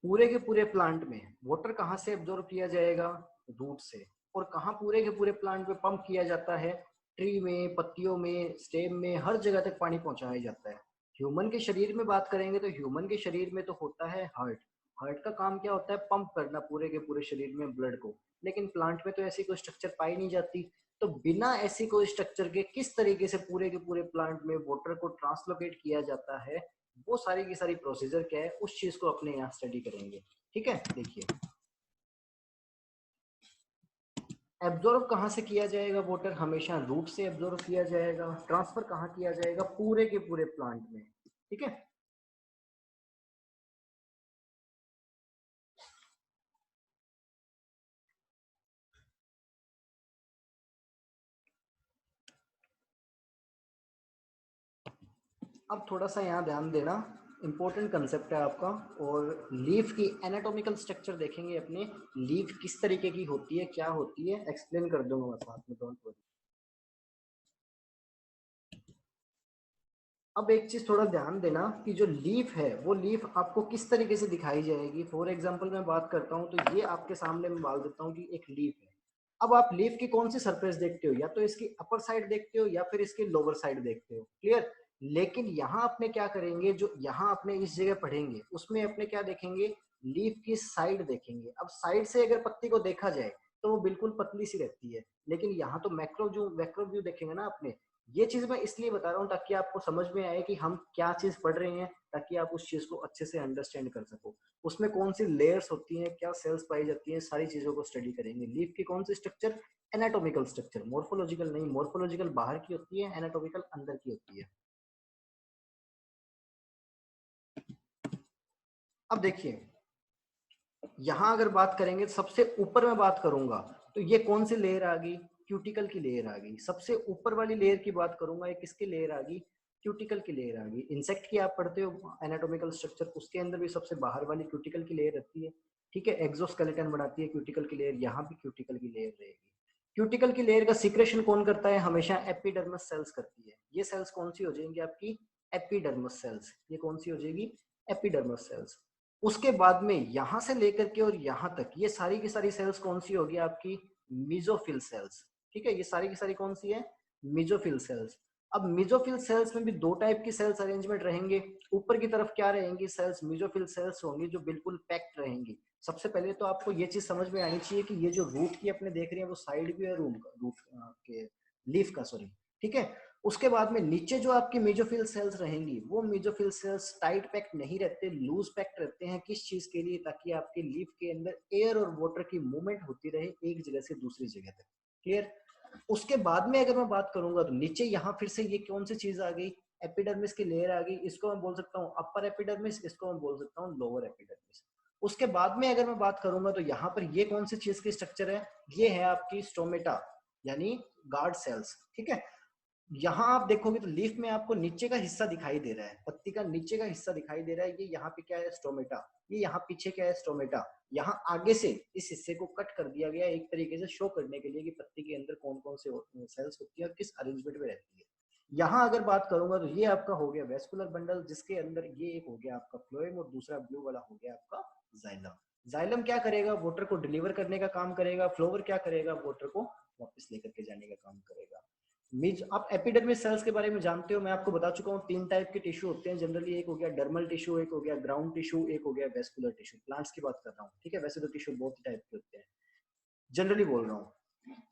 [SPEAKER 1] पूरे के पूरे प्लांट में वाटर कहाँ से एब्जॉर्ब किया जाएगा, रूट से, और कहाँ पूरे के पूरे प्लांट में पंप किया जाता है, ट्री में, पत्तियों में, स्टेम में, हर जगह तक पानी पहुंचाया जाता है। ह्यूमन के शरीर में बात करेंगे तो ह्यूमन के शरीर में तो होता है हार्ट, हार्ट का काम क्या होता है, पंप करना पूरे के पूरे शरीर में ब्लड को, लेकिन प्लांट में तो ऐसी कोई स्ट्रक्चर पाई नहीं जाती। तो बिना ऐसी कोई स्ट्रक्चर के किस तरीके से पूरे के पूरे प्लांट में वाटर को ट्रांसलोकेट किया जाता है, वो सारी की सारी प्रोसीजर क्या है, उस चीज को अपने यहाँ स्टडी करेंगे। ठीक है, देखिए एब्जॉर्ब कहाँ से किया जाएगा वाटर, हमेशा रूट से एब्जॉर्ब किया जाएगा। ट्रांसफर कहाँ किया जाएगा, पूरे के पूरे प्लांट में। ठीक है, अब थोड़ा सा यहाँ ध्यान देना, इंपॉर्टेंट कंसेप्ट है आपका। और लीफ की एनाटॉमिकल स्ट्रक्चर देखेंगे अपने, लीफ किस तरीके की होती है, क्या होती है, एक्सप्लेन कर दूंगा मैं साथ में, डोंट वरी। अब एक चीज थोड़ा ध्यान देना कि जो लीफ है वो लीफ आपको किस तरीके से दिखाई जाएगी। फॉर एग्जांपल मैं बात करता हूँ तो ये आपके सामने मैं डाल देता हूँ कि एक लीफ है। अब आप लीफ की कौन सी सरफेस देखते हो, या तो इसकी अपर साइड देखते हो या फिर इसकी लोअर साइड देखते हो, क्लियर। लेकिन यहाँ अपने क्या करेंगे, जो यहाँ अपने इस जगह पढ़ेंगे उसमें अपने क्या देखेंगे, लीफ की साइड देखेंगे। अब साइड से अगर पत्ती को देखा जाए तो वो बिल्कुल पतली सी रहती है, लेकिन यहाँ तो मैक्रो व्यू देखेंगे ना अपने। ये चीज मैं इसलिए बता रहा हूँ ताकि आपको समझ में आए कि हम क्या चीज पढ़ रहे हैं, ताकि आप उस चीज को अच्छे से अंडरस्टैंड कर सको। उसमें कौन सी लेयर्स होती हैं, क्या सेल्स पाई जाती हैं, सारी चीजों को स्टडी करेंगे। लीफ की कौन सी स्ट्रक्चर, एनाटॉमिकल स्ट्रक्चर, मोर्फोलॉजिकल नहीं। मोर्फोलॉजिकल बाहर की होती है, एनाटॉमिकल अंदर की होती है। अब देखिए यहां अगर बात करेंगे, सबसे ऊपर में बात करूंगा तो ये कौन सी लेयर आ गई, क्यूटिकल की लेयर आ गई। सबसे ऊपर वाली लेयर की बात करूंगा, ये किसकी लेयर आ गई, क्यूटिकल की लेयर आ गई। इंसेक्ट की आप पढ़ते हो एनाटॉमिकल स्ट्रक्चर, उसके अंदर भी सबसे बाहर वाली क्यूटिकल की लेयर रहती है। ठीक है, एक्सोस्केलेटन बनाती है क्यूटिकल की लेयर, यहाँ भी क्यूटिकल की लेयर रहेगी। क्यूटिकल की लेयर का सीक्रेशन कौन करता है, हमेशा एपिडर्मस सेल्स करती है। ये सेल्स कौन सी हो जाएंगी आपकी, एपिडर्मस सेल्स। ये कौन सी हो जाएगी, एपिडर्मस सेल्स। उसके बाद में यहां से लेकर के और यहां तक ये सारी की सारी सेल्स कौन सी होगी आपकी, मीजोफिल सेल्स। ठीक है, ये सारी की सारी कौन सी है, मीजोफिल सेल्स। अब मीजोफिल सेल्स में भी दो टाइप की सेल्स अरेंजमेंट रहेंगे। ऊपर की तरफ क्या रहेंगी सेल्स, मीजोफिल सेल्स होंगी जो बिल्कुल पैक्ड रहेंगी। सबसे पहले तो आपको ये चीज समझ में आनी चाहिए कि ये जो रूट की अपने देख रहे हैं वो साइड व्यू है रूट के लीफ का, सॉरी। ठीक है, उसके बाद में नीचे जो आपकी मेजोफिल सेल्स रहेंगी वो मेजोफिल सेल्स टाइट पैक्ट नहीं रहते, लूज पैक्ट रहते हैं। किस चीज के लिए, ताकि आपके लीफ के अंदर एयर और वाटर की मूवमेंट होती रहे एक जगह से दूसरी जगह तक, क्लियर। उसके बाद में अगर मैं बात करूंगा तो नीचे यहाँ फिर से ये कौन सी चीज आ गई, एपिडर्मिस की लेयर आ गई। इसको मैं बोल सकता हूँ अपर एपिडर्मिस, इसको मैं बोल सकता हूँ लोअर एपिडर्मिस। उसके बाद में अगर मैं बात करूंगा तो यहाँ पर ये कौन सी चीज की स्ट्रक्चर है, ये है आपकी स्टोमेटा, यानी गार्ड सेल्स। ठीक है, यहाँ आप देखोगे तो लीफ में आपको नीचे का हिस्सा दिखाई दे रहा है, पत्ती का नीचे का हिस्सा दिखाई दे रहा है। ये यहाँ पे क्या है, स्टोमेटा। ये यहाँ पीछे क्या है, स्टोमेटा। यहाँ आगे से इस हिस्से को कट कर दिया गया एक तरीके से शो करने के लिए कि पत्ती के अंदर कौन कौन से सेल्स होती है और किस अरेंजमेंट में रहती है। यहाँ अगर बात करूंगा तो ये आपका हो गया वेस्कुलर बंडल, जिसके अंदर ये एक हो गया आपका फ्लोएम और दूसरा ब्लू वाला हो गया आपका जाइलम। जाइलम क्या करेगा, वाटर को डिलीवर करने का काम करेगा। फ्लोवर क्या करेगा, वाटर को वापस लेकर के जाने का काम करेगा। मिज आप एपिडर्मिस सेल्स के बारे में जानते हो, मैं आपको बता चुका हूँ 3 टाइप के टिश्यू होते हैं जनरली। एक हो गया डर्मल टिश्यू, एक हो गया ग्राउंड टिश्यू, एक हो गया वेस्कुलर टिश्यू। प्लांट्स की बात कर रहा हूँ, ठीक है। वैसे तो टिश्यू बहुत ही टाइप के होते हैं, जनरली बोल रहा हूँ।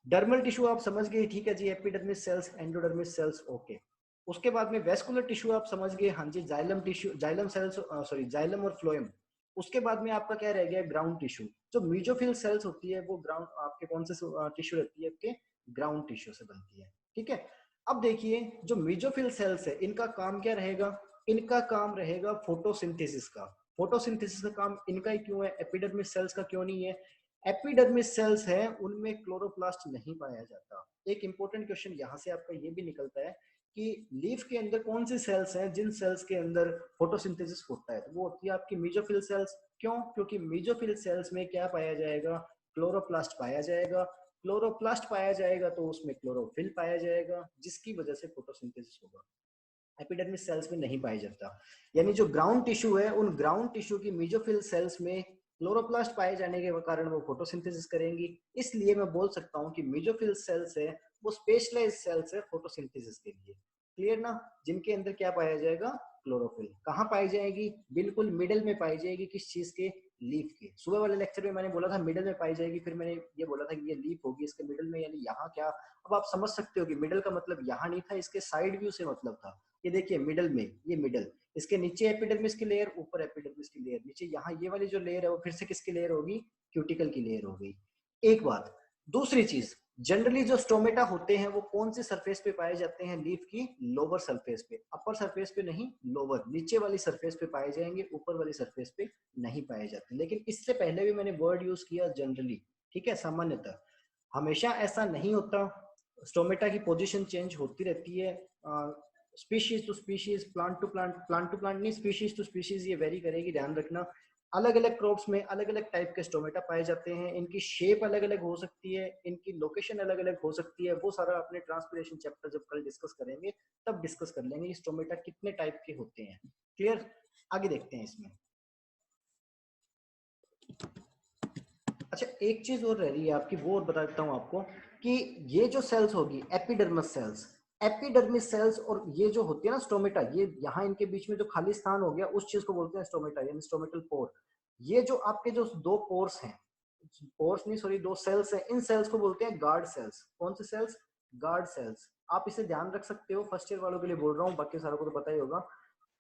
[SPEAKER 1] डर्मल टिश्यू आप समझ गए, ठीक है जी। Epidermis cells, endodermis cells, okay. उसके बाद में वेस्कुलर टिश्यू आप समझ गए, हाँ जी, xylem tissue, xylem cells, sorry xylem और फ्लोएम। उसके बाद में आपका क्या रह गया, ग्राउंड टिश्यू। जो मीजोफिल सेल्स होती है वो ग्राउंड आपके कौन से टिश्यू रहती है, आपके ग्राउंड टिश्यू से बनती है, ठीक है। अब देखिए जो मीजोफिल सेल्स है इनका काम क्या रहेगा, इनका काम रहेगा फोटोसिंथेसिस का। फोटोसिंथेसिस का काम इनका ही क्यों है, एपिडर्मिस सेल्स का क्यों नहीं है। एपिडर्मिस सेल्स है उनमें क्लोरोप्लास्ट नहीं पाया जाता। एक इंपॉर्टेंट क्वेश्चन यहाँ से आपका ये भी निकलता है कि लीफ के अंदर कौन सी सेल्स हैं जिन सेल्स के अंदर फोटोसिंथेसिस होता है, तो वो होती है आपकी मीजोफिल सेल्स। क्यों, क्योंकि मीजोफिल सेल्स में क्या पाया जाएगा, क्लोरोप्लास्ट पाया जाएगा। क्लोरोप्लास्ट पाया जाएगा तो उसमें क्लोरोफिल पाया जाएगा, जिसकी वजह से फोटोसिंथेसिस होगा। एपिडर्मिस सेल्स में नहीं पाया जाता। यानी जो ग्राउंड टिश्यू है उन ग्राउंड टिश्यू की मीजोफिल सेल्स में क्लोरोप्लास्ट पाए जाने के कारण वो फोटोसिंथेसिस करेंगी। इसलिए मैं बोल सकता हूँ कि मीजोफिल सेल्स है वो स्पेशलाइज्ड सेल्स है फोटोसिंथेसिस के लिए। क्लियर ना, जिनके अंदर क्या पाया जाएगा, क्लोरोफिल। कहाँ पाई जाएगी, बिल्कुल मिडल में पाई जाएगी, किस चीज के, लीफ के। सुबह वाले लेक्चर में मैंने बोला था मिडल में पाई जाएगी, फिर मैंने ये बोला था कि ये लीफ होगी इसके मिडल में, यानी यहाँ क्या। अब आप समझ सकते हो कि मिडल का मतलब यहाँ नहीं था, इसके साइड व्यू से मतलब था। ये देखिए मिडल में, ये मिडल, इसके नीचे एपिडर्मिस की लेयर, ऊपर एपिडर्मिस की लेयर, नीचे यहाँ ये वाली जो लेयर है वो फिर से किसकी लेयर होगी, क्यूटिकल की लेयर हो गई। एक बात। दूसरी चीज, जनरली जो स्टोमेटा होते हैं वो कौन सी सरफेस पे पाए जाते हैं, लीफ की लोअर सरफेस पे, अपर सरफेस पे नहीं, लोअर, नीचे वाली सरफेस पे पाए जाएंगे, ऊपर वाली सरफेस पे नहीं पाए जाते। लेकिन इससे पहले भी मैंने वर्ड यूज किया जनरली, ठीक है, सामान्यतः। हमेशा ऐसा नहीं होता, स्टोमेटा की पोजीशन चेंज होती रहती है, species to species, plant to plant, plant to plant नहीं, स्पीशीज टू स्पीशीज ये वेरी करेगी, ध्यान रखना। अलग अलग क्रॉप्स में अलग अलग टाइप के स्टोमेटा पाए जाते हैं, इनकी शेप अलग अलग हो सकती है, इनकी लोकेशन अलग अलग हो सकती है। वो सारा अपने ट्रांसपिरेशन चैप्टर जब कल डिस्कस करेंगे तब डिस्कस कर लेंगे स्टोमेटा कितने टाइप के होते हैं। क्लियर, आगे देखते हैं इसमें। अच्छा एक चीज और रह रही है आपकी, वो और बता देता हूँ आपको कि ये जो सेल्स होगी एपिडर्मिस सेल्स, एपिडर्मिस सेल्स और ये जो होती है ना स्टोमेटा, ये यहाँ इनके बीच में जो खाली स्थान हो गया उस चीज को बोलते हैं स्टोमेटा, यानी स्टोमेटल पोर। ये जो आपके जो दो पोर्स हैं, पोर्स नहीं सॉरी, दो सेल्स हैं, इन सेल्स को बोलते हैं गार्ड सेल्स। कौन से सेल्स, गार्ड सेल्स। आप इसे ध्यान रख सकते हो, फर्स्ट ईयर वालों के लिए बोल रहा हूँ, बाकी सारों को तो पता ही होगा।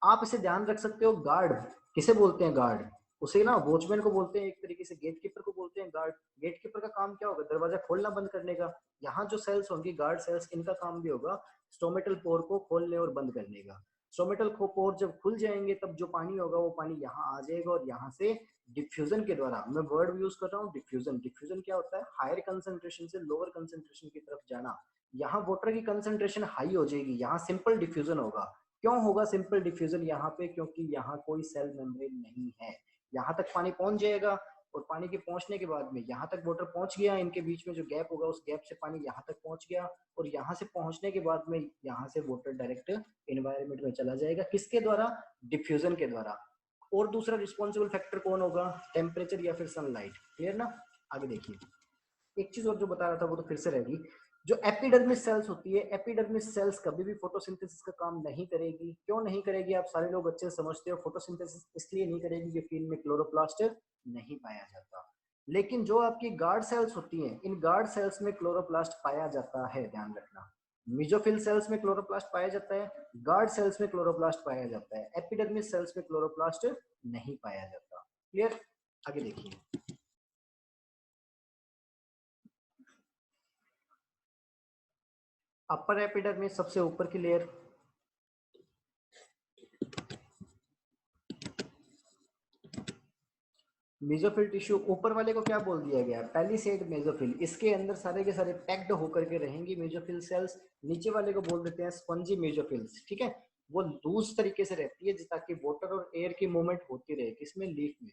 [SPEAKER 1] आप इसे ध्यान रख सकते हो, गार्ड किसे बोलते हैं, गार्ड उसे ना वॉचमैन को बोलते हैं, एक तरीके से गेट कीपर को बोलते हैं गार्ड। गेट कीपर का काम क्या होगा, दरवाजा खोलना बंद करने का। यहाँ जो सेल्स होंगी गार्ड सेल्स, इनका काम भी होगा स्टोमेटल पोर को खोलने और बंद करने का। स्टोमेटल पोर जब खुल जाएंगे तब जो पानी होगा वो पानी यहाँ आ जाएगा और यहाँ से डिफ्यूजन के द्वारा, मैं वर्ड यूज कर रहा हूँ डिफ्यूजन। डिफ्यूजन क्या होता है, हायर कंसंट्रेशन से लोअर कंसंट्रेशन की तरफ जाना। यहाँ वाटर की कंसंट्रेशन हाई हो जाएगी, यहाँ सिंपल डिफ्यूजन होगा। क्यों होगा सिंपल डिफ्यूजन यहाँ पे, क्योंकि यहाँ कोई सेल मेम्ब्रेन नहीं है। यहाँ तक पानी पहुंच जाएगा और पानी के पहुंचने के बाद में यहाँ तक वाटर पहुंच गया, इनके बीच में जो गैप होगा उस गैप से पानी यहाँ तक पहुंच गया, और यहाँ से पहुंचने के बाद में यहाँ से वाटर डायरेक्ट एनवायरनमेंट में चला जाएगा, किसके द्वारा, डिफ्यूजन के द्वारा। और दूसरा रिस्पॉन्सिबल फैक्टर कौन होगा, टेम्परेचर या फिर सनलाइट। क्लियर ना, आगे देखिए। एक चीज और जो बता रहा था वो तो फिर से रहेगी, जो एपिडर्मिस सेल्स होती है, एपिडर्मिस सेल्स कभी भी फोटोसिंथेसिस का काम नहीं करेगी। क्यों नहीं करेगी, आप सारे लोग अच्छे से समझते हो, फोटोसिंथेसिस इसलिए नहीं करेगी क्योंकि इनमें क्लोरोप्लास्ट नहीं पाया जाता। लेकिन जो आपकी गार्ड सेल्स होती हैं, इन गार्ड सेल्स में क्लोरोप्लास्ट पाया जाता है, ध्यान रखना। मीजोफिल सेल्स में क्लोरोप्लास्ट पाया जाता है, गार्ड सेल्स में क्लोरोप्लास्ट पाया जाता है, एपिडर्मिस सेल्स में क्लोरोप्लास्ट नहीं पाया जाता। क्लियर, आगे देखिए। अपर एपिडर्मिस सबसे ऊपर की लेयर, मेसोफिल टिश्यू ऊपर वाले को क्या बोल दिया गया, पैलिसेड मेसोफिल। इसके अंदर सारे के सारे पैक्ड होकर के रहेंगी मेसोफिल सेल्स। नीचे वाले को बोल देते हैं स्पंजी मेसोफिल्स, ठीक है। वो लूज तरीके से रहती है ताकि वाटर और एयर की मूवमेंट होती रहे, किसमें, लीफ में।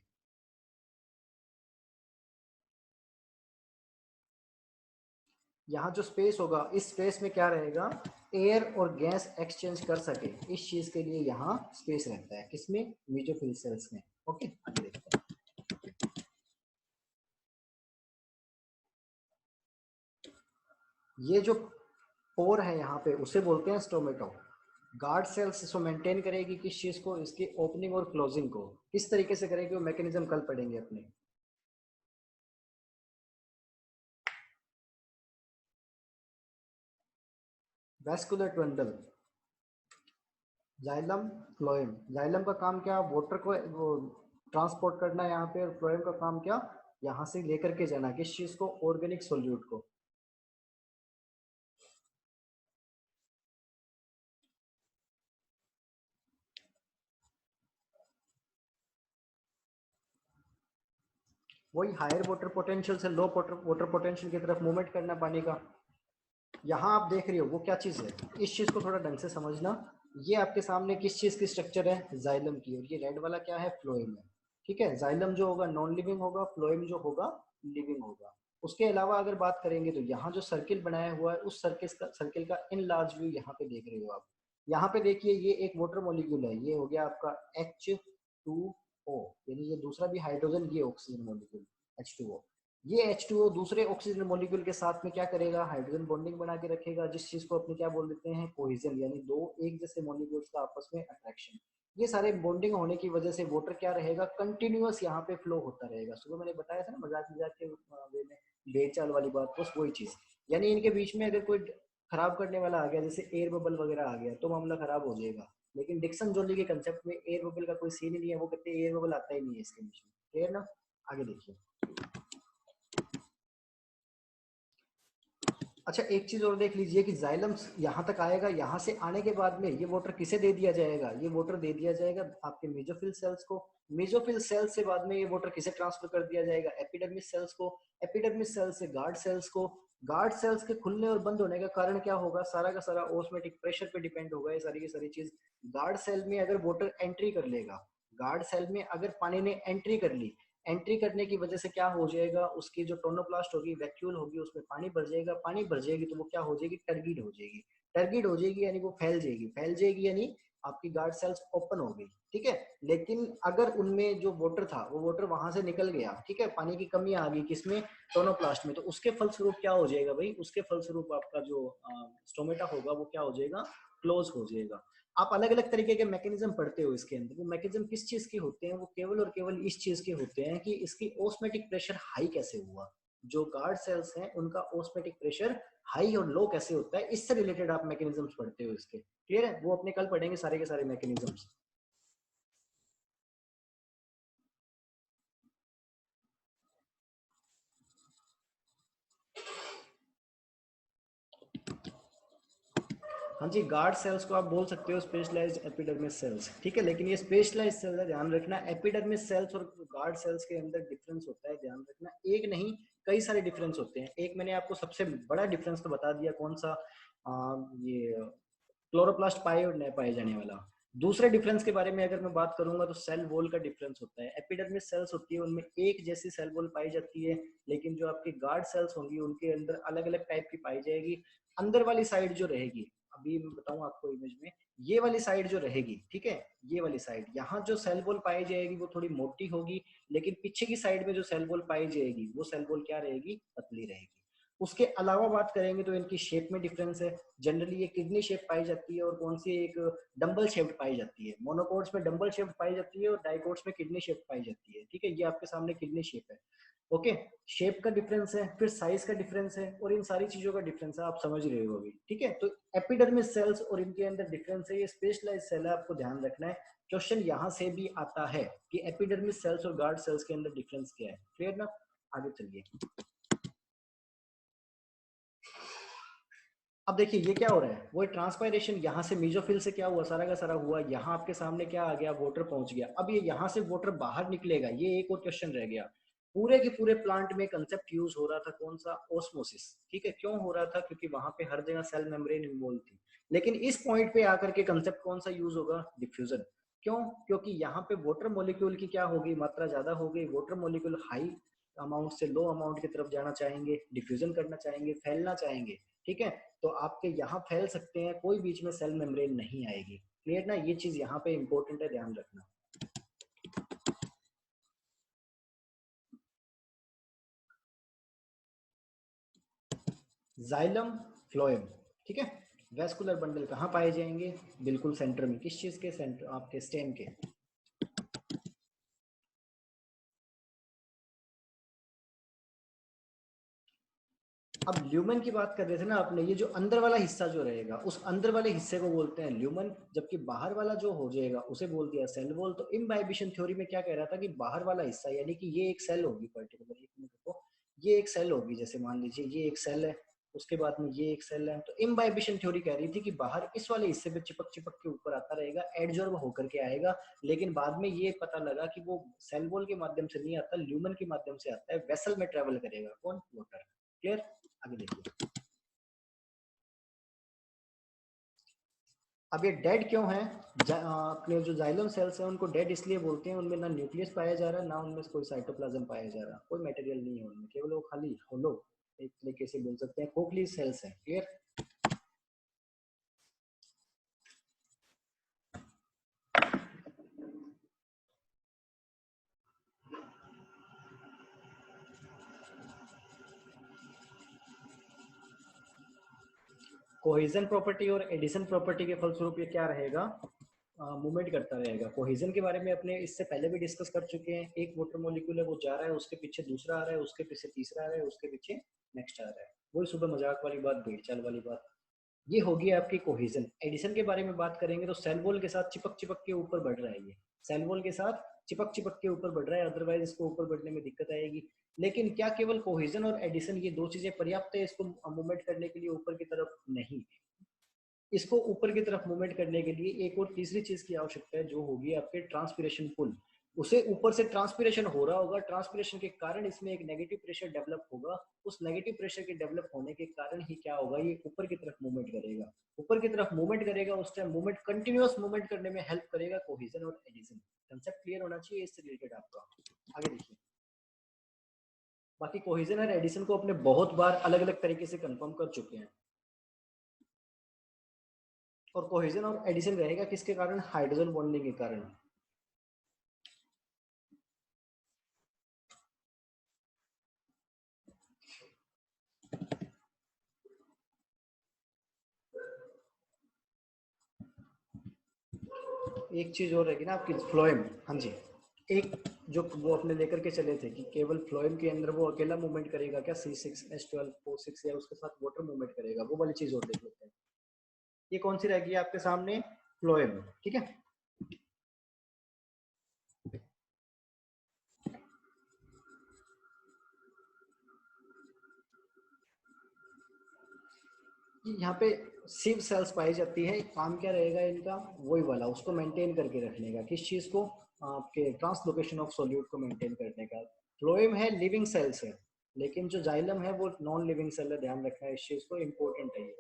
[SPEAKER 1] यहाँ जो स्पेस होगा इस स्पेस में क्या रहेगा, एयर और गैस एक्सचेंज कर सके, इस चीज के लिए यहाँ स्पेस रहता है, किसमें, मेसोफिल सेल्स में। ओके, आगे देखते हैं। ये जो पोर है यहाँ पे उसे बोलते हैं स्टोमेटो। गार्ड सेल्स इसको मेंटेन करेगी, किस चीज को, इसकी ओपनिंग और क्लोजिंग को। किस तरीके से करेगी वो मैकेनिज्म कल पढ़ेंगे अपने। वैस्कुलर ट्रंडल, जाइलम फ्लोएम, जाइलम का काम क्या, वाटर को ट्रांसपोर्ट करना यहाँ पे, और फ्लोएम का काम क्या, यहाँ से लेकर के जाना किस चीज को, ऑर्गेनिक सोल्यूट को। वही हायर वाटर पोटेंशियल से लो वाटर पोटेंशियल की तरफ मूवमेंट करना पानी का। यहाँ आप देख रहे हो वो क्या चीज है, इस चीज को थोड़ा ढंग से समझना। ये आपके सामने किस चीज की स्ट्रक्चर है, जाइलम की, और ये रेड वाला क्या है, फ्लोएम है। ठीक है, जाइलम जो होगा नॉन लिविंग होगा, फ्लोएम जो होगा लिविंग होगा। उसके अलावा अगर बात करेंगे तो यहाँ जो सर्किल बनाया हुआ है, उस सर्किल का इन लार्ज व्यू यहाँ पे देख रहे हो आप। यहाँ पे देखिए ये एक वाटर मॉलिक्यूल है, ये हो गया आपका H2O, यानी ये दूसरा भी हाइड्रोजन, ये ऑक्सीजन मॉलिक्यूल H2O। ये H2O दूसरे ऑक्सीजन मॉलिक्यूल के साथ में क्या करेगा, हाइड्रोजन बॉन्डिंग बना के रखेगा, जिस चीज को अपने क्या बोल देते हैं, कोहेजन, यानी दो एक जैसे मॉलिक्यूल्स का आपस में अट्रैक्शन। ये सारे बॉन्डिंग होने की वजह से वाटर क्या रहेगा, कंटिन्यूअस यहाँ पे फ्लो होता रहेगा। सुबह मैंने बताया था ना मजाक मजाक के वे में, बेचाल वाली बात, बस वही चीज। यानी इनके बीच में अगर कोई खराब करने वाला आ गया, जैसे एयर बबल वगैरह आ गया, तो मामला खराब हो जाएगा। लेकिन डिक्सन जोली के कंसेप्ट में एयर बबल का कोई सीन ही नहीं है, वो कहते हैं एयर बबल आता ही नहीं है इसके बीच में। क्लियर ना, आगे देखिए। अच्छा एक चीज और देख लीजिए कि जाइलम यहाँ तक आएगा, यहाँ से आने के बाद में ये वाटर किसे दे दिया जाएगा, ये वाटर दे दिया जाएगा आपके मेसोफिल सेल्स को। मेसोफिल सेल्स से बाद में ये वाटर किसे ट्रांसफर कर दिया जाएगा, एपिडर्मिस सेल्स को। एपिडर्मिस सेल्स से गार्ड सेल्स को। गार्ड सेल्स के खुलने और बंद होने का कारण क्या होगा, सारा का सारा ऑस्मोटिक प्रेशर पे डिपेंड होगा ये सारी की सारी चीज। गार्ड सेल में अगर वाटर एंट्री कर लेगा, गार्ड सेल में अगर पानी ने एंट्री कर ली, एंट्री करने की वजह से क्या हो जाएगा, उसकी जो टोनोप्लास्ट होगी, वैक्यूल होगी, उसमें पानी भर जाएगा। पानी भर जाएगी तो वो क्या हो जाएगी, टर्गिड हो जाएगी। टर्गिड हो जाएगी यानी वो फैल जाएगी, फैल जाएगी यानी आपकी गार्ड सेल्स ओपन हो गई। ठीक है, लेकिन अगर उनमें जो वाटर था वो वाटर वहां से निकल गया, ठीक है, पानी की कमी आ गई किसमें, टोनोप्लास्ट में, तो उसके फलस्वरूप क्या हो जाएगा भाई, उसके फलस्वरूप आपका जो स्टोमेटा होगा वो क्या हो जाएगा, क्लोज हो जाएगा। आप अलग अलग तरीके के मैकेनिज्म पढ़ते हो इसके अंदर, वो मैकेनिज्म किस चीज के होते हैं, वो केवल और केवल इस चीज के होते हैं कि इसकी ऑस्मेटिक प्रेशर हाई कैसे हुआ, जो गार्ड सेल्स हैं उनका ऑस्मेटिक प्रेशर हाई और लो कैसे होता है, इससे रिलेटेड आप मैकेनिज्म्स पढ़ते हो इसके। क्लियर है, वो अपने कल पढ़ेंगे सारे के सारे मैकेनिज्म्स। हाँ जी, गार्ड सेल्स को आप बोल सकते हो स्पेशलाइज्ड एपिडर्मिस सेल्स, ठीक है, लेकिन ये स्पेशलाइज्ड सेल्स है, ध्यान रखना। एपिडर्मिस सेल्स और गार्ड सेल्स के अंदर डिफरेंस होता है, ध्यान रखना, एक नहीं कई सारे डिफरेंस होते हैं। एक मैंने आपको सबसे बड़ा डिफरेंस तो बता दिया, कौन सा, ये क्लोरोप्लास्ट पाए और न पाए जाने वाला। दूसरे डिफरेंस के बारे में अगर मैं बात करूंगा तो सेल वॉल का डिफरेंस होता है। एपिडर्मिस सेल्स होती है उनमें एक जैसी सेल वॉल पाई जाती है, लेकिन जो आपकी गार्ड सेल्स होंगी उनके अंदर अलग अलग टाइप की पाई जाएगी। अंदर वाली साइड जो रहेगी, अभी मैं बताऊं आपको इमेज में, ये वाली साइड जो रहेगी, ठीक है, ये वाली साइड, यहाँ जो सेल वॉल पाई जाएगी वो थोड़ी मोटी होगी, लेकिन पीछे की साइड में जो सेल वॉल पाई जाएगी वो सेल वॉल क्या रहेगी, पतली रहेगी। उसके अलावा बात करेंगे तो इनकी शेप में डिफरेंस है। जनरली ये किडनी शेप पाई जाती है और कौन सी एक डंबल शेप पाई जाती है। मोनोकोट्स में डंबल शेप पाई जाती है और डाइकोट्स में किडनी शेप पाई जाती है। ठीक है, ये आपके सामने किडनी शेप है। ओके, शेप का डिफरेंस है, फिर साइज का डिफरेंस है, और इन सारी चीजों का डिफरेंस है, आप समझ रहे हो अभी। ठीक है, तो एपिडर्मिस सेल्स और इनके अंदर डिफरेंस है, ये स्पेशलाइज्ड सेल है, आपको ध्यान रखना है। क्वेश्चन यहाँ से भी आता है कि एपिडर्मिस सेल्स और गार्ड सेल्स के अंदर डिफरेंस क्या है। क्लियर ना, आगे चलिए। अब देखिए ये क्या हो रहा है, वो ट्रांसपायरेशन यहाँ से मेसोफिल से क्या हुआ, सारा का सारा हुआ, यहाँ आपके सामने क्या आ गया, वाटर पहुंच गया। अब ये यहाँ से वाटर बाहर निकलेगा, ये एक और क्वेश्चन रह गया। पूरे के पूरे प्लांट में कंसेप्ट यूज हो रहा था कौन सा, ओस्मोसिस। ठीक है, क्यों हो रहा था, क्योंकि वहां पे हर जगह सेल मेम्ब्रेन इन्वॉल्व थी। लेकिन इस पॉइंट पे आकर के कंसेप्ट कौन सा यूज होगा, डिफ्यूजन। क्यों, क्योंकि यहाँ पे वाटर मॉलिक्यूल की क्या होगी, मात्रा ज्यादा हो गई, वाटर मॉलिक्यूल हाई अमाउंट से लो अमाउंट की तरफ जाना चाहेंगे, डिफ्यूजन करना चाहेंगे, फैलना चाहेंगे। ठीक है, तो आपके यहाँ फैल सकते हैं, कोई बीच में सेल मेम्ब्रेन नहीं आएगी। क्लियर ना, ये चीज यहाँ पे इंपॉर्टेंट है, ध्यान रखना। जाइलम फ्लोएम, ठीक है, वेस्कुलर बंडल कहाँ पाए जाएंगे, बिल्कुल सेंटर में, किस चीज के सेंटर, आपके स्टेम के। अब ल्यूमेन की बात कर रहे थे ना अपने, ये जो अंदर वाला हिस्सा जो रहेगा उस अंदर वाले हिस्से को बोलते हैं ल्यूमेन, जबकि बाहर वाला जो हो जाएगा उसे बोल दिया सेल वॉल। तो इम्बाइबिशन थ्योरी में क्या कह रहा था कि बाहर वाला हिस्सा यानी कि ये एक सेल होगी पर्टिकुलर, देखो ये एक सेल होगी, जैसे मान लीजिए ये एक सेल है, उसके बाद में ये एक सेल है। तो इम्बाइबिशन थ्योरी कह रही थी कि बाहर इस वाले हिस्से पे चिपक चिपक के ऊपर आता रहेगा, एडजॉर्ब होकर के आएगा, लेकिन बाद में ये पता लगा कि वो सेल वॉल के माध्यम से नहीं आता, ल्यूमेन के माध्यम से आता है, वेसल में ट्रेवल करेगा। कौन? वाटर। क्लियर? आगे देखिए। अब ये डेड क्यों है? अपने जो जाइलम सेल्स हैं उनको डेड इसलिए बोलते हैं, उनमें ना न्यूक्लियस पाया जा रहा है, ना उनमें कोई साइटोप्लाज्म पाया जा रहा, कोई मटेरियल नहीं है उनमें, केवल वो खाली होलो, एक तरीके से बोल सकते हैं खोखली सेल्स है। क्लियर? कोहेजन प्रॉपर्टी और एडिशन प्रॉपर्टी के फलस्वरूप ये क्या रहेगा? मूवमेंट करता रहेगा। कोहेजन के बारे में अपने इससे पहले भी डिस्कस कर चुके हैं। एक वाटर मॉलिक्यूल है, वो जा रहा है, उसके पीछे दूसरा आ रहा है, उसके पीछे तीसरा आ रहा है, उसके पीछे नेक्स्ट आ रहा है। वही सुबह मजाक वाली बात, भेड़ चाल वाली बात, ये होगी आपकी कोहेजन। एडिशन के बारे में बात करेंगे तो सेल वॉल के साथ चिपक चिपक के ऊपर बढ़ रहा है, ये सेल वॉल के साथ चिपक चिपक के ऊपर बढ़ रहा है, अदरवाइज इसको ऊपर बढ़ने में दिक्कत आएगी। लेकिन क्या केवल कोहेजन और एडिशन ये दो चीजें पर्याप्त है इसको मूवमेंट करने के लिए ऊपर की तरफ? नहीं, इसको ऊपर की तरफ मूवमेंट करने के लिए एक और तीसरी चीज की आवश्यकता है, जो होगी आपके ट्रांसपिरेशन पुल। उसे ऊपर से ट्रांसपिरेशन हो रहा होगा, ट्रांसपिरेशन के कारण इसमें एक नेगेटिव प्रेशर डेवलप होगा, उस नेगेटिव प्रेशर के डेवलप होने के कारण ही क्या होगा, ये ऊपर की तरफ मूवमेंट करेगा। ऊपर की तरफ मूवमेंट करेगा, उस टाइम मूवमेंट कंटिन्यूअस मूवमेंट करने में हेल्प करेगा कोहेजन और एडिशन। कंसेप्ट क्लियर होना चाहिए इससे रिलेटेड आपका। आगे देखिए। बाकी कोहेजन और एडिशन को अपने बहुत बार अलग अलग तरीके से कंफर्म कर चुके हैं। और कोहेजन और एडिशन रहेगा किसके कारण? हाइड्रोजन बॉन्डिंग के कारण। एक चीज और रहेगी ना आपकी, फ्लोएम। हाँ जी, एक जो वो अपने लेकर के चले थे कि केवल फ्लोएम के अंदर वो अकेला मूवमेंट करेगा क्या, C6H12O6, या उसके साथ वाटर मूवमेंट करेगा, वो वाली चीज और देख लेते हैं। ये कौन सी रहेगी आपके सामने? फ्लोएम। ठीक है, यहाँ पे सिव सेल्स पाई जाती है। काम क्या रहेगा इनका? वही वाला, उसको मेंटेन करके रखने का। किस चीज को? आपके ट्रांसलोकेशन ऑफ सॉल्यूट को मेंटेन करने का। फ्लोएम है, लिविंग सेल्स है, लेकिन जो जाइलम है वो नॉन लिविंग सेल है, ध्यान रखना है इस चीज को, इंपॉर्टेंट है ये।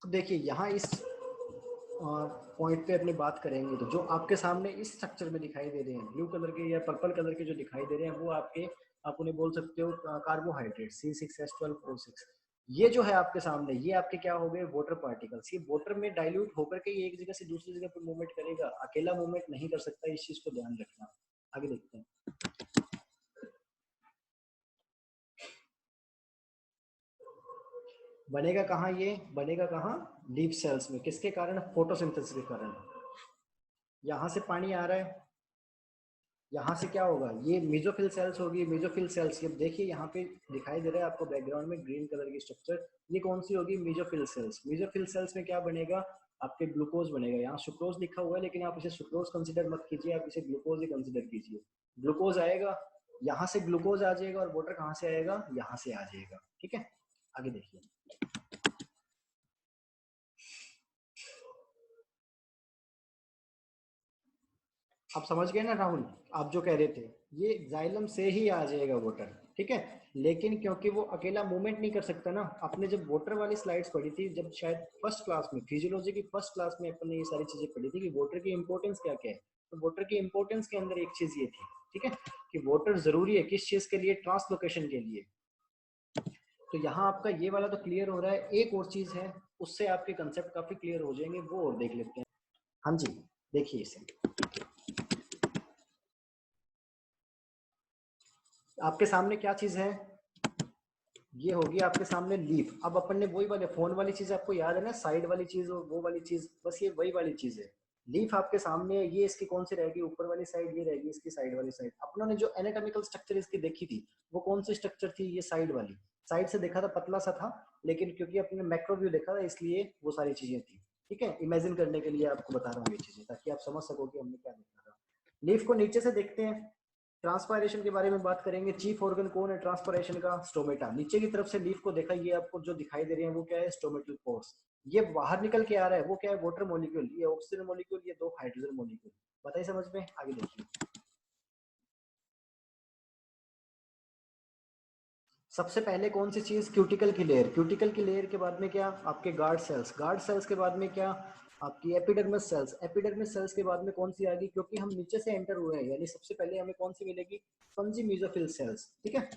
[SPEAKER 1] तो देखिए यहाँ इस पॉइंट पे अपनी बात करेंगे तो जो आपके सामने इस स्ट्रक्चर में दिखाई दे रहे हैं, ब्लू कलर के या पर्पल कलर के जो दिखाई दे रहे हैं, वो आपके, आप उन्हें बोल सकते हो कार्बोहाइड्रेट, C6H12O6। ये जो है आपके सामने, ये आपके क्या हो गए? Water particles. ये वाटर में डाइल्यूट होकर के ये एक जगह से दूसरी जगह पर मूवमेंट करेगा, अकेला मूवमेंट नहीं कर सकता, इस चीज को ध्यान रखना। आगे देखते हैं। बनेगा कहाँ? ये बनेगा कहाँ? लीफ सेल्स में। किसके कारण? फोटोसिंथेसिस के कारण। यहाँ से पानी आ रहा है, यहाँ से क्या होगा? ये मेसोफिल सेल्स होगी, मेसोफिल सेल्स। ये देखिए यहाँ पे दिखाई दे रहा है आपको बैकग्राउंड में ग्रीन कलर की स्ट्रक्चर, ये कौन सी होगी? Mesophyll cells. मेसोफिल सेल्स में क्या बनेगा? आपके ग्लूकोज बनेगा। यहाँ सुक्रोज लिखा हुआ है, लेकिन आप इसे सुक्रोज कंसिडर मत कीजिए, आप इसे ग्लूकोज ही कंसिडर कीजिए। ग्लूकोज आएगा, यहाँ से ग्लूकोज आ जाएगा, और वाटर कहाँ से आएगा? यहाँ से आ जाएगा। ठीक है, आगे देखिए। आप समझ गए ना राहुल, आप जो कह रहे थे, ये जाइलम से ही आ जाएगा वाटर। ठीक है, लेकिन क्योंकि वो अकेला मूवमेंट नहीं कर सकता ना, आपने जब वाटर वाली स्लाइड्स पढ़ी थी, जब शायद फर्स्ट क्लास में, फिजियोलॉजी की फर्स्ट क्लास में अपन ने ये सारी चीजें पढ़ी थी कि वाटर की इंपॉर्टेंस क्या क्या है। तो वाटर की इंपॉर्टेंस के अंदर एक चीज ये थी, ठीक है, कि वाटर जरूरी है किस चीज के लिए? ट्रांसलोकेशन के लिए। तो यहाँ आपका ये वाला तो क्लियर हो रहा है। एक और चीज है, उससे आपके कंसेप्ट काफी क्लियर हो जाएंगे, वो और देख लेते हैं। हाँ जी, देखिए इसे, आपके सामने क्या चीज है? ये होगी आपके सामने लीफ। अब अपन ने वही वाले फोन वाली चीज आपको याद है ना, साइड वाली चीज और वो वाली चीज, बस ये वही वाली चीज है। लीफ आपके सामने है, ये इसकी कौन सी रहेगी, ऊपर वाली साइड, ये रहेगी इसकी साइड वाली साइड। अपनों ने जो एनाटॉमिकल स्ट्रक्चर इसकी देखी थी वो कौन सी स्ट्रक्चर थी, ये साइड वाली। साइड से देखा था पतला सा था, लेकिन क्योंकि अपने मैक्रो व्यू देखा था इसलिए वो सारी चीजें थी। ठीक है, इमेजिन करने के लिए आपको बता रहा हूँ ये चीजें, ताकि आप समझ सको कि हमने क्या देखा था। लीफ को नीचे से देखते हैं, ट्रांसपायरेशन के बारे में बात करेंगे। चीफ ऑर्गन कौन है ट्रांसपायरेशन का, स्टोमेटा। नीचे की तरफ से लीफ को देखा, ये आपको जो दिखाई दे रहे हैं वो क्या है, स्टोमेटल पोर्स। ये बाहर निकल के आ रहा है, वो क्या है, वाटर मॉलिक्यूल, ये ऑक्सीजन मॉलिक्यूल, ये 2 हाइड्रोजन मॉलिक्यूल। बताइए समझ में, आगे देखिए। सबसे पहले कौन सी चीज, क्यूटिकल की लेयर। क्यूटिकल की लेयर के बाद में क्या, आपके गार्ड सेल्स। गार्ड सेल्स के बाद में क्या, आपकी एपिडर्मिस सेल्स। एपिडर्मिस सेल्स के बाद में कौन सी आ गई, क्योंकि हम नीचे से एंटर हुए हैं, यानी सबसे पहले हमें कौन सी मिलेगी, फंजी मेसोफिल सेल्स। ठीक है,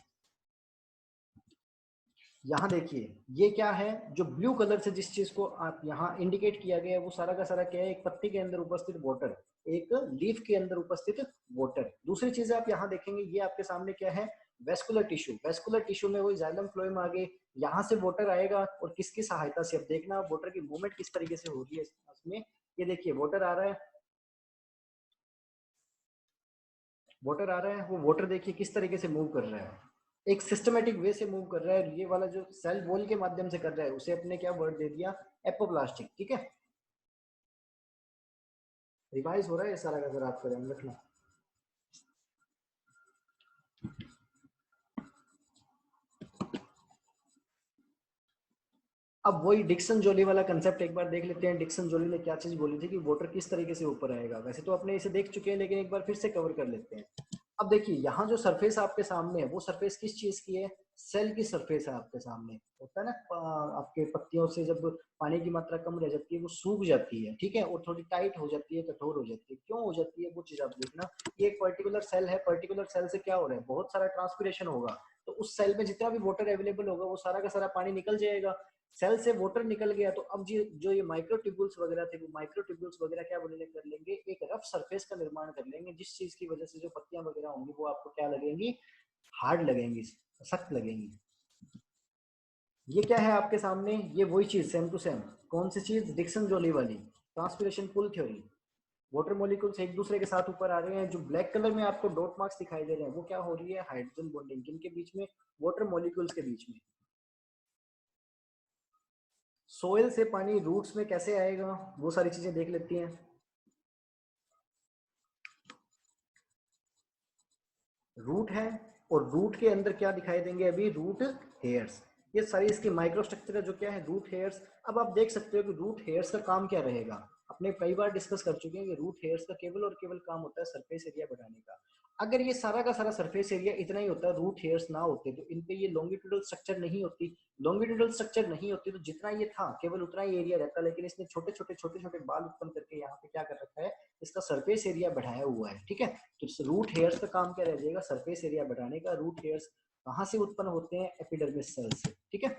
[SPEAKER 1] यहाँ देखिए ये क्या है, जो ब्लू कलर से जिस चीज को आप यहाँ इंडिकेट किया गया है वो सारा का सारा क्या है, एक पत्ती के अंदर उपस्थित वाटर, एक लीफ के अंदर उपस्थित वाटर। दूसरी चीज आप यहाँ देखेंगे, ये आपके सामने क्या है, वेस्कुलर टिश्यू। वेस्कुलर टिश्यू में वो जाइलम फ्लोएम आगे, यहाँ से वाटर आएगा, और किसकी सहायता से, अब देखना वाटर की मूवमेंट किस तरीके से हो रही है इसमें। ये देखिए वाटर आ रहा है, वाटर आ रहा है, वो वाटर देखिए किस तरीके से मूव कर रहा है, एक सिस्टमेटिक वे से मूव कर रहा है। ये वाला जो सेल वॉल के माध्यम से कर रहा है, उसे अपने क्या वर्ड दे दिया, एपोप्लास्टिक। ठीक है, रिवाइज हो रहा है ये सारा का, अगर आपका ध्यान रखना। अब वही डिक्सन जोली वाला कंसेप्ट एक बार देख लेते हैं। डिक्सन जोली ने क्या चीज बोली थी कि वाटर किस तरीके से ऊपर आएगा। वैसे तो अपने इसे देख चुके हैं, लेकिन एक बार फिर से कवर कर लेते हैं। अब देखिए यहाँ जो सरफेस आपके सामने है, वो सरफेस किस चीज की है, सेल की सरफेस है आपके सामने। होता है ना आपके पत्तियों से जब पानी की मात्रा कम रह जाती है वो सूख जाती है, ठीक है, और थोड़ी टाइट हो जाती है, कठोर हो जाती है। क्यों हो जाती है वो चीज आप देखना। ये एक पर्टिकुलर सेल है, पर्टिकुलर सेल से क्या हो रहा है, बहुत सारा ट्रांसपिरेशन होगा, तो उस सेल में जितना भी वाटर अवेलेबल होगा वो सारा का सारा पानी निकल जाएगा। सेल से वाटर निकल गया, तो अब जो ये माइक्रोट्यूब्यूल्स वगैरह थे, वो माइक्रोट्यूब्यूल्स वगैरह क्या बनने कर लेंगे, एक रफ सरफेस का निर्माण कर लेंगे, जिस चीज की वजह से जो पत्तियां वगैरह होंगी वो आपको क्या लगेंगी, हार्ड लगेंगी, सख्त लगेंगी। ये क्या है आपके सामने, ये वही चीज सेम टू सेम। कौन सी चीज, डिक्सन जोली वाली transpiration pull theory. Water molecules एक दूसरे के साथ ऊपर आ रहे हैं। जो ब्लैक कलर में आपको डॉट मार्क्स दिखाई दे रहे हैं वो क्या हो रही है, हाइड्रोजन बॉन्डिंग, किनके बीच में, वाटर मॉलिक्यूल्स के बीच में। सोयल से पानी रूट्स में कैसे आएगा, वो सारी चीजें देख लेती हैं। रूट है, और रूट के अंदर क्या दिखाई देंगे अभी, रूट हेयर्स। ये सारी इसकी माइक्रोस्ट्रक्चर है जो क्या है, रूट हेयर्स। अब आप देख सकते हो कि रूट हेयर्स का काम क्या रहेगा। अपने कई बार डिस्कस कर चुके हैं कि रूट हेयर्स का केवल और केवल काम होता है सरफेस एरिया बढ़ाने का। अगर ये सारा का सारा सरफेस एरिया इतना ही होता है, रूट हेयर्स ना होते, तो इन पे ये लॉन्गिट्यूडल स्ट्रक्चर नहीं होती। लॉन्गिट्यूडल स्ट्रक्चर नहीं होती तो जितना ये था केवल उतना ही एरिया रहता, लेकिन इसने छोटे छोटे छोटे छोटे बाल उत्पन्न करके यहाँ पे क्या कर रखा है, इसका सरफेस एरिया बढ़ाया हुआ है। ठीक है, तो रूट हेयर्स का काम क्या रह जाएगा, सरफेस एरिया बढ़ाने का। रूट हेयर्स कहाँ से उत्पन्न होते हैं, एपिडर्मिस सेल से। ठीक है,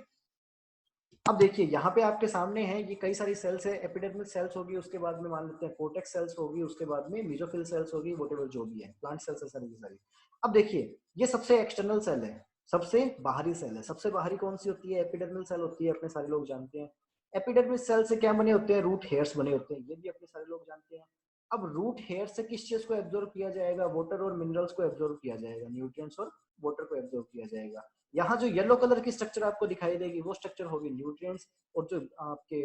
[SPEAKER 1] अब देखिए यहाँ पे आपके सामने है, ये कई सारी सेल्स है। एपिडर्मिस सेल्स होगी, उसके बाद में मान लेते हैं कोटेक्स सेल्स होगी, उसके बाद में मेसोफिल सेल्स होगी, व्हाटएवर जो भी है, प्लांट सेल्स है सारी की सारी। अब देखिए ये सबसे एक्सटर्नल सेल है, सबसे बाहरी सेल है। सबसे बाहरी कौन सी होती है, एपिडर्मल सेल होती है, अपने सारे लोग जानते हैं। एपिडर्मिस सेल से क्या बने होते हैं, रूट हेयर्स बने होते हैं, ये भी अपने सारे लोग जानते हैं। अब रूट हेयर से किस चीज को एब्जॉर्ब किया जाएगा, वाटर और मिनरल्स को एब्जॉर्ब किया जाएगा, न्यूट्रिएंट्स और वाटर को एब्जॉर्ब किया जाएगा। यहाँ जो येलो कलर की स्ट्रक्चर आपको दिखाई देगी वो स्ट्रक्चर होगी न्यूट्रिएंट्स, और जो आपके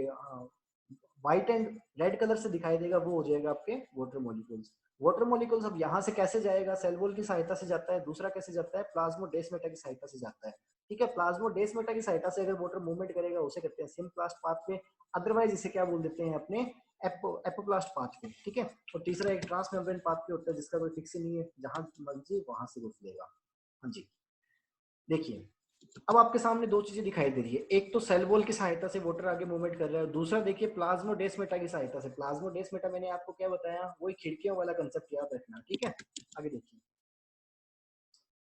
[SPEAKER 1] व्हाइट एंड रेड कलर से दिखाई देगा वो हो जाएगा आपके वाटर मॉलिक्यूल्स। वाटर मॉलिक्यूल्स अब यहाँ से कैसे जाएगा, सेल वॉल की सहायता से जाता है। दूसरा कैसे जाता है, प्लाज्मोडेस्माटा की सहायता से जाता है। ठीक है, प्लाज्मोडेस्माटा की सहायता से अगर वाटर मूवमेंट करेगा उसे कहते हैं सिम्प्लास्ट पाथवे, अदरवाइज इसे क्या बोल देते हैं अपने एपोप्लास्ट पाथवे। ठीक है, और तीसरा एक ट्रांसमेम्ब्रेन पाथवे होता है जिसका कोई फिक्स ही नहीं है, जहां मर्जी वहां से गुजरेगा। हाँ जी, देखिए अब आपके सामने दो चीजें दिखाई दे रही है, एक तो सेल वॉल की सहायता से वाटर आगे मूवमेंट कर रहा है, दूसरा देखिए प्लाज्मोडेस्माटा की सहायता से। प्लाज्मोडेस्माटा मैंने आपको क्या बताया, वही खिड़कियों वाला कंसेप्ट याद रखना। ठीक है, आगे देखिए,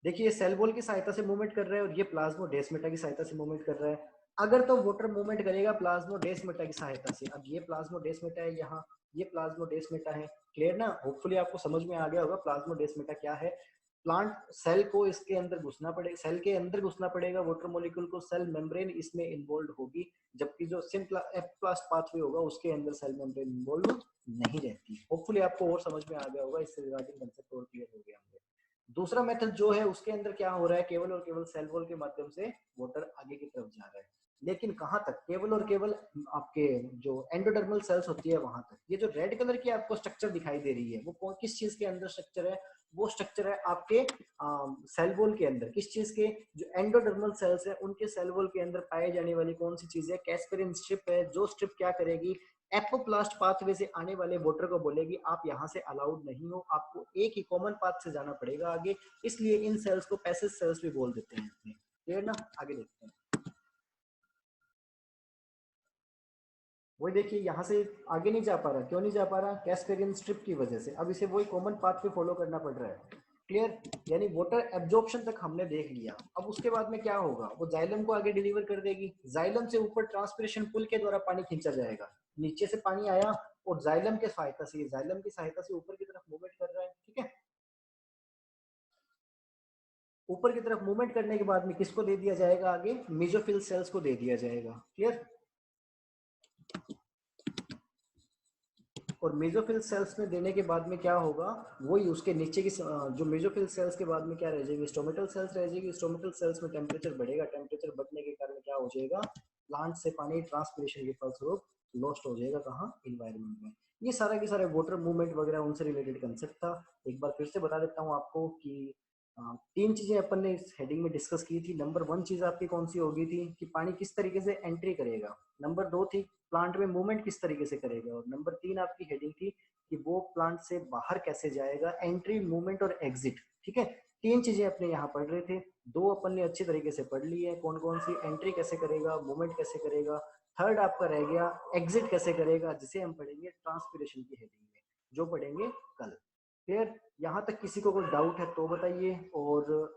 [SPEAKER 1] देखिए ये सेल वॉल की सहायता से मूवमेंट कर रहा है और ये प्लाज्मोडेस्माटा की सहायता से मूवमेंट कर रहा है। अगर तो वाटर मूवमेंट करेगा प्लाज्मोडेस्माटा की सहायता से। अब ये प्लाज्मोडेस्माटा है यहाँ, ये प्लाज्मोडेस्माटा है। क्लियर ना, होपफुली आपको समझ में आ गया होगा प्लाज्मोडेस्माटा क्या है। प्लांट सेल को इसके अंदर घुसना पड़ेगा, सेल के अंदर घुसना पड़ेगा वाटर मॉलिक्यूल को, सेल मेम्ब्रेन इसमें इन्वॉल्व होगी, जबकि जो सिंपल एप्लास्ट पाथवे होगा उसके अंदर सेल मेम्ब्रेन इन्वॉल्व नहीं रहती। होपफुली आपको और समझ में आ गया होगा, इससे रिगार्डिंग कंसेप्ट और क्लियर हो गया होंगे। दूसरा मेथड जो है उसके अंदर क्या हो रहा है, केवल और केवल सेल वॉल के माध्यम से वाटर आगे की तरफ जा रहा है, लेकिन कहाँ तक, केवल और केवल आपके जो एंडोडर्मल सेल्स होती है वहां तक। ये जो रेड कलर की आपको स्ट्रक्चर दिखाई दे रही है वो किस चीज के अंदर स्ट्रक्चर है, वो स्ट्रक्चर है आपके सेल वॉल के अंदर। किस चीज के, जो एंडोडर्मल सेल्स है उनके सेल वॉल के अंदर पाई जाने वाली कौन सी चीज है, कैस्पेरिन स्ट्रिप है। जो स्ट्रिप क्या करेगी, एपोप्लास्ट पाथवे से आने वाले वाटर को बोलेगी आप यहाँ से अलाउड नहीं हो, आपको एक ही कॉमन पाथ से जाना पड़ेगा आगे, इसलिए इन सेल्स को पैसेज सेल्स भी बोल देते हैं। क्लियर ना, आगे देखते हैं। वही देखिए यहाँ से आगे नहीं जा पा रहा, क्यों नहीं जा पा रहा, कैस्पेरियन स्ट्रिप की वजह से। अब इसे वही कॉमन पाथ पे फॉलो करना पड़ रहा है। क्लियर, यानी वाटर एब्जॉर्प्शन तक हमने देख लिया। अब उसके बाद में क्या होगा, वो जाइलम को आगे डिलीवर कर देगी, जाइलम से ऊपर ट्रांसपिरेशन पुल के द्वारा पानी खींचा जाएगा, नीचे से पानी आया और जाइलम के सहायता से, जाइलम की सहायता से ऊपर की तरफ मूवमेंट कर रहा है। ठीक है, ऊपर की तरफ मूवमेंट करने के बाद में किसको दे दिया जाएगा, आगे मेसोफिल सेल्स को दे दिया जाएगा। क्लियर, और मेसोफिल सेल्स में देने के बाद में क्या होगा, वही उसके नीचे की जो मेसोफिल सेल्स के बाद में क्या रह जाएगी, स्टोमेटल सेल्स रह जाएगी। स्टोमेटल सेल्स में टेम्परेचर बढ़ेगा, टेम्परेचर बढ़ने के कारण क्या हो जाएगा, प्लांट से पानी ट्रांसपिरेशन के फलस्वरूप लॉस्ट हो जाएगा, कहाँ, इन्वायरमेंट में। ये सारा के सारे वाटर मूवमेंट वगैरह उनसे रिलेटेड कंसेप्ट था। एक बार फिर से बता देता हूँ आपको कि तीन चीजें अपन ने इस हेडिंग में डिस्कस की थी। नंबर 1 चीज आपकी कौन सी होगी थी, कि पानी किस तरीके से एंट्री करेगा। नंबर 2 थी प्लांट में मूवमेंट किस तरीके से करेगा। और नंबर 3 आपकी हेडिंग थी कि वो प्लांट से बाहर कैसे जाएगा, एंट्री, मूवमेंट और एग्जिट। ठीक है, तीन चीजें अपने यहाँ पढ़ रहे थे, दो अपन ने अच्छी तरीके से पढ़ ली है, कौन कौन सी, एंट्री कैसे करेगा, मूवमेंट कैसे करेगा, थर्ड आपका रह गया एग्जिट कैसे करेगा, जिसे हम पढ़ेंगे ट्रांसपिरेशन की हेडिंग में, जो पढ़ेंगे कल। फिर यहाँ तक किसी को कोई डाउट है तो बताइए, और